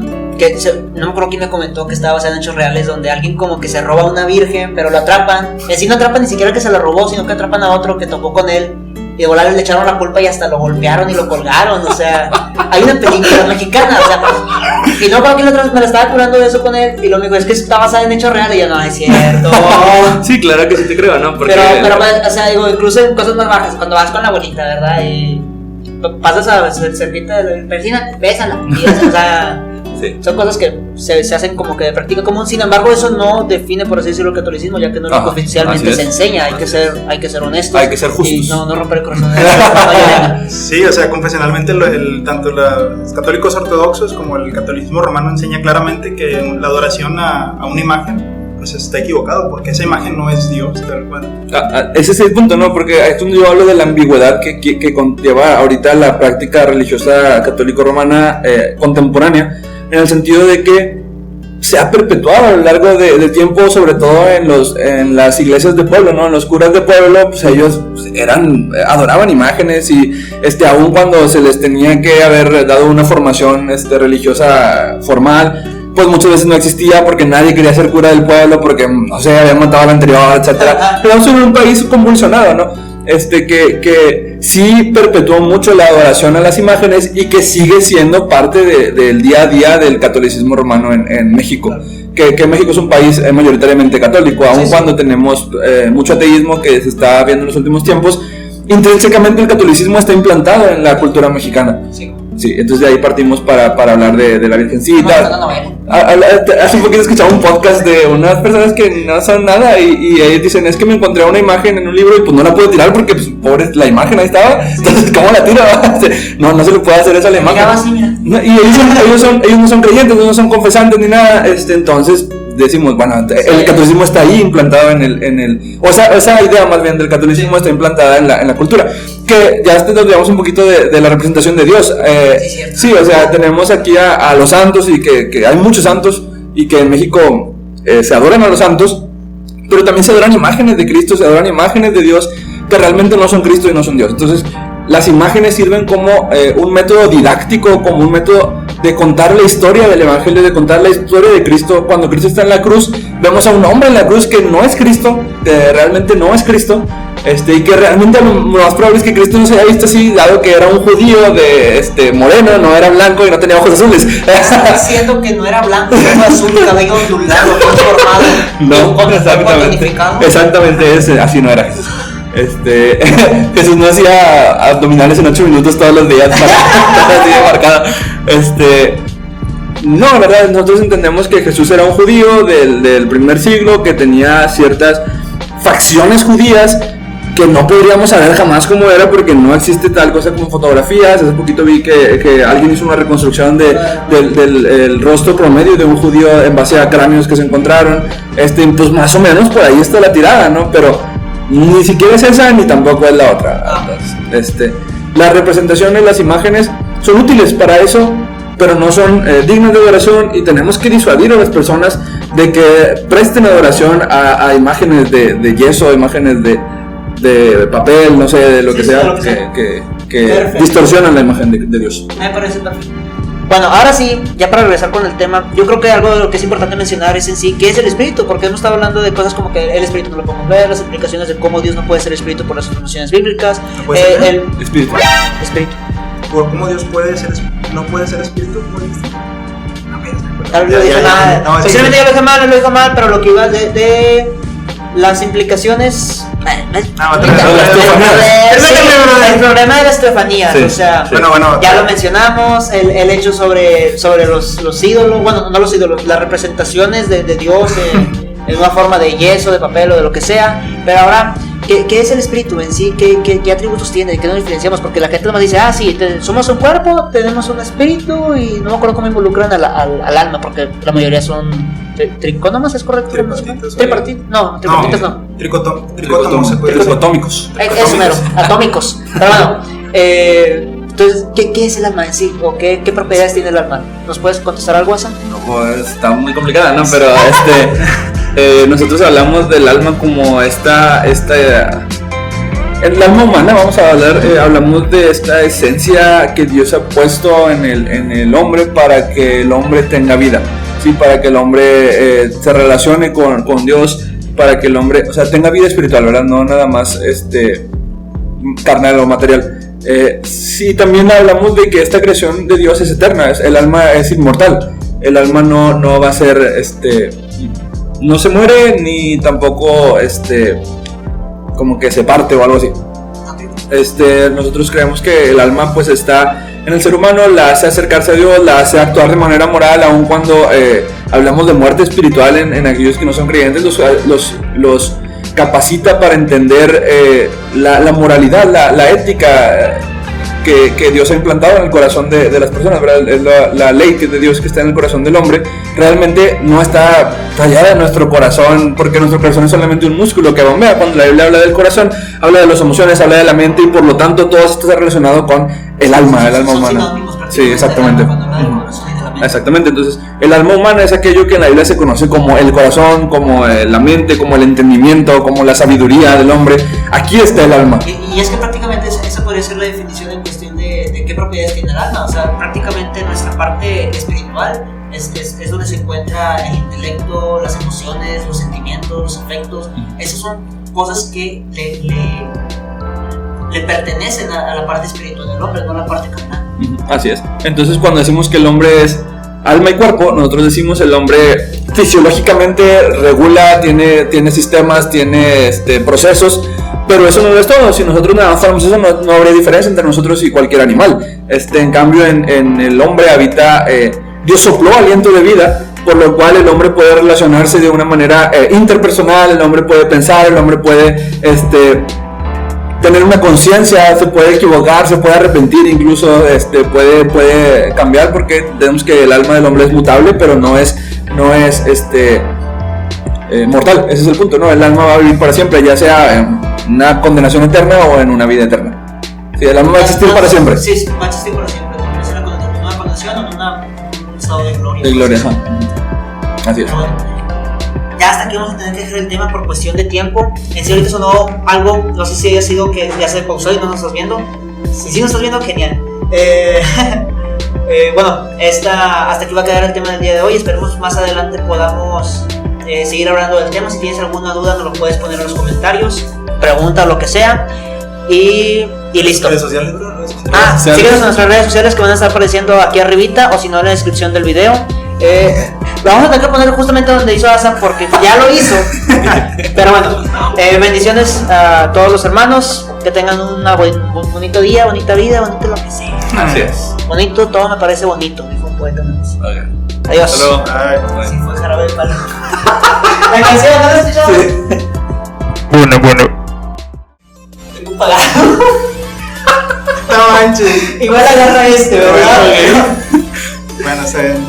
no me acuerdo quién me comentó que estaba basado en hechos reales, donde alguien como que se roba a una virgen, pero lo atrapan, y así no atrapan ni siquiera que se la robó, sino que atrapan a otro que tocó con él, y de volar le echaron la culpa y hasta lo golpearon y lo colgaron. O sea, hay una película mexicana, o sea, y no creo que la otra vez me la estaba curando de eso con él, y lo único es que está basada en hechos reales, y yo, no, es cierto. Sí, claro que sí te creo, ¿no? Porque pero o sea, digo, incluso en cosas más bajas, cuando vas con la abuelita, ¿verdad? Y pasas a cerquita de la persina, bésala, y eso, o sea... Sí. Son cosas que se hacen como que de práctica común. Sin embargo, eso no define, por así decirlo, el catolicismo, ya que no es lo que oficialmente se enseña. Hay que ser honestos, hay que ser justos y no romper el corazón. Sí, o sea, confesionalmente tanto los católicos ortodoxos como el catolicismo romano enseña claramente que la adoración a una imagen pues está equivocado, porque esa imagen no es Dios, tal cual. Ese es el punto, ¿no? Porque esto yo hablo de la ambigüedad que conlleva ahorita la práctica religiosa católico-romana contemporánea, en el sentido de que se ha perpetuado a lo largo del tiempo, sobre todo en las iglesias de pueblo, ¿no? En los curas de pueblo, pues ellos adoraban imágenes, y aun cuando se les tenía que haber dado una formación religiosa formal, pues muchas veces no existía porque nadie quería ser cura del pueblo, porque no sé, habían matado al anterior, etcétera. Pero en un país convulsionado, ¿no? Que sí perpetuó mucho la adoración a las imágenes, y que sigue siendo parte del día a día del catolicismo romano en México. Que México es un país mayoritariamente católico, aun cuando tenemos mucho ateísmo que se está viendo en los últimos tiempos. Intrínsecamente el catolicismo está implantado en la cultura mexicana. Sí, entonces de ahí partimos para hablar de la Virgencita. Hace un poquito escuchaba un podcast de unas personas que no son nada, y ellos dicen, es que me encontré una imagen en un libro y pues no la puedo tirar porque pues pobre, la imagen ahí estaba, entonces ¿cómo la tiro? No se le puede hacer eso a la imagen. Y ellos no son creyentes, no son confesantes ni nada, entonces decimos, bueno, el catolicismo está ahí implantado esa idea más bien del catolicismo está implantada en la cultura, que ya nos digamos un poquito de la representación de Dios. Sí, o sea, tenemos aquí a los santos, y que hay muchos santos, y que en México se adoran a los santos, pero también se adoran imágenes de Cristo, se adoran imágenes de Dios que realmente no son Cristo y no son Dios. Entonces las imágenes sirven como un método didáctico, como un método de contar la historia del evangelio, de contar la historia de Cristo. Cuando Cristo está en la cruz, vemos a un hombre en la cruz que no es Cristo, que realmente no es Cristo, y que realmente lo más probable es que Cristo no se haya visto así, dado que era un judío de moreno, no era blanco y no tenía ojos azules. Está diciendo que no era blanco, era azul, cabello ondulado, transformado, exactamente, así no era Jesús. Jesús no hacía abdominales en 8 minutos todos los días, así de marcada. No, la verdad, nosotros entendemos que Jesús era un judío del primer siglo, que tenía ciertas facciones judías que no podríamos saber jamás cómo era, porque no existe tal cosa como fotografías. Hace poquito vi que alguien hizo una reconstrucción del rostro promedio de un judío en base a cráneos que se encontraron. Pues más o menos por ahí está la tirada, ¿no? Pero ni siquiera es esa, ni tampoco es la otra. Entonces, las representaciones, las imágenes son útiles para eso, pero no son dignas de adoración, y tenemos que disuadir a las personas de que presten adoración a imágenes de yeso, imágenes de papel, no sé, de lo que sea, que distorsionan la imagen de Dios. Me parece perfecto. Bueno, ahora sí, ya para regresar con el tema, yo creo que algo de lo que es importante mencionar es en sí qué es el espíritu, porque hemos estado hablando de cosas como que el espíritu no lo podemos ver, las implicaciones de cómo Dios no puede ser espíritu por las afirmaciones bíblicas. ¿No puede ser el espíritu? ¿Cómo Dios no puede ser espíritu? Tal vez lo dije mal. Posiblemente yo lo dije mal, pero lo que iba de las implicaciones. El problema de las teofanías, o sea, ya lo mencionamos, el hecho sobre los ídolos, bueno, no los ídolos, las representaciones de Dios en una forma de yeso, de papel o de lo que sea. Pero ahora, ¿qué es el espíritu en sí? ¿Qué atributos tiene? ¿Qué nos diferenciamos? Porque la gente nomás dice, sí, somos un cuerpo, tenemos un espíritu, y no me acuerdo cómo involucran al alma, porque la mayoría son tricónomas, ¿es correcto? Tripartitos. No, tripartitos no. Tricotómicos. Eso mero, atómicos. Pero bueno, entonces, ¿qué es el alma en sí? ¿O qué propiedades tiene el alma? ¿Nos puedes contestar algo, Asa? No, pues está muy complicada, ¿no? Pero nosotros hablamos del alma como esta En el alma humana vamos a hablar, hablamos de esta esencia que Dios ha puesto en el hombre para que el hombre tenga vida, ¿sí? Para que el hombre se relacione con Dios, para que el hombre, o sea, tenga vida espiritual, ¿verdad? No nada más carnal o material. Sí, también hablamos de que esta creación de Dios es eterna, el alma es inmortal, el alma no va a ser, no se muere ni tampoco, como que se parte o algo así. Nosotros creemos que el alma pues está en el ser humano, la hace acercarse a Dios, la hace actuar de manera moral, aun cuando hablamos de muerte espiritual en aquellos que no son creyentes, los capacita para entender la moralidad, la ética que Dios ha implantado en el corazón de las personas, ¿verdad? Es la ley de Dios que está en el corazón del hombre, realmente no está tallada en nuestro corazón, porque nuestro corazón es solamente un músculo que bombea. Cuando la Biblia habla del corazón, habla de las emociones, habla de la mente, y por lo tanto todo esto está relacionado con el alma humana. Sí, exactamente. Exactamente, entonces el alma humana es aquello que en la Biblia se conoce como el corazón, como la mente, como el entendimiento, como la sabiduría del hombre. Aquí está el alma. Y es que prácticamente esa podría ser la definición en cuestión de qué propiedades tiene el alma. O sea, prácticamente nuestra parte espiritual es donde se encuentra el intelecto, las emociones, los sentimientos, los afectos. Esas son cosas que le pertenecen a la parte espiritual del hombre, no a la parte carnal. Así es. Entonces, cuando decimos que el hombre es alma y cuerpo, nosotros decimos el hombre fisiológicamente regula, tiene sistemas, tiene procesos, pero eso no es todo. Si nosotros no avanzamos eso, no habría diferencia entre nosotros y cualquier animal. En cambio, en el hombre habita, Dios sopló aliento de vida, por lo cual el hombre puede relacionarse de una manera interpersonal, el hombre puede pensar, el hombre puede tener una conciencia, se puede equivocar, se puede arrepentir, incluso puede cambiar, porque tenemos que el alma del hombre es mutable, pero no es mortal. Ese es el punto, ¿no? El alma va a vivir para siempre, ya sea en una condenación eterna o en una vida eterna. Sí, el alma va a existir para siempre. Sí, va a existir para siempre, no sea una condenación o un estado de gloria. De gloria, así es. Ya hasta aquí vamos a tener que dejar el tema por cuestión de tiempo. En sí ahorita sonó algo, no sé si haya sido que ya se pausó y no nos estás viendo. Si nos estás viendo, genial. Bueno, hasta aquí va a quedar el tema del día de hoy. Esperemos más adelante podamos seguir hablando del tema. Si tienes alguna duda nos lo puedes poner en los comentarios, pregunta o lo que sea. Y listo. ¿Redes sociales, bro? Síguenos en nuestras redes sociales que van a estar apareciendo aquí arribita, o si no en la descripción del video. Lo vamos a tener que poner justamente donde hizo Asa, porque ya lo hizo. Pero bueno, bendiciones a todos los hermanos, que tengan un bonito día, bonita vida, bonito lo que sea. Así es. Bonito, todo me parece bonito, dijo un poeta. Okay. Adiós. Bye. Sí, fue Jarabe de Palo. La canción, ¿no la escuchamos? Sí. Bueno. Tengo pagado. No manches. Igual agarra ¿verdad? Bueno, se ven.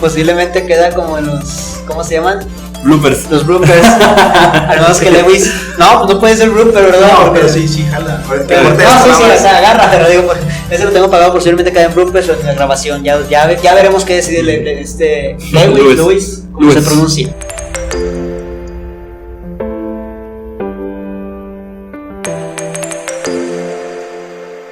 Posiblemente queda como en los, ¿cómo se llaman? Bloopers. Los bloopers. Al menos que Lewis. No, pues no puede ser blooper, ¿verdad? No, pero sí, jala. No, sí, o sea, agarra, pero digo, pues, ese lo tengo pagado, posiblemente queda en bloopers o en la grabación. Ya veremos qué decide Lewis, Lewis, cómo se pronuncia.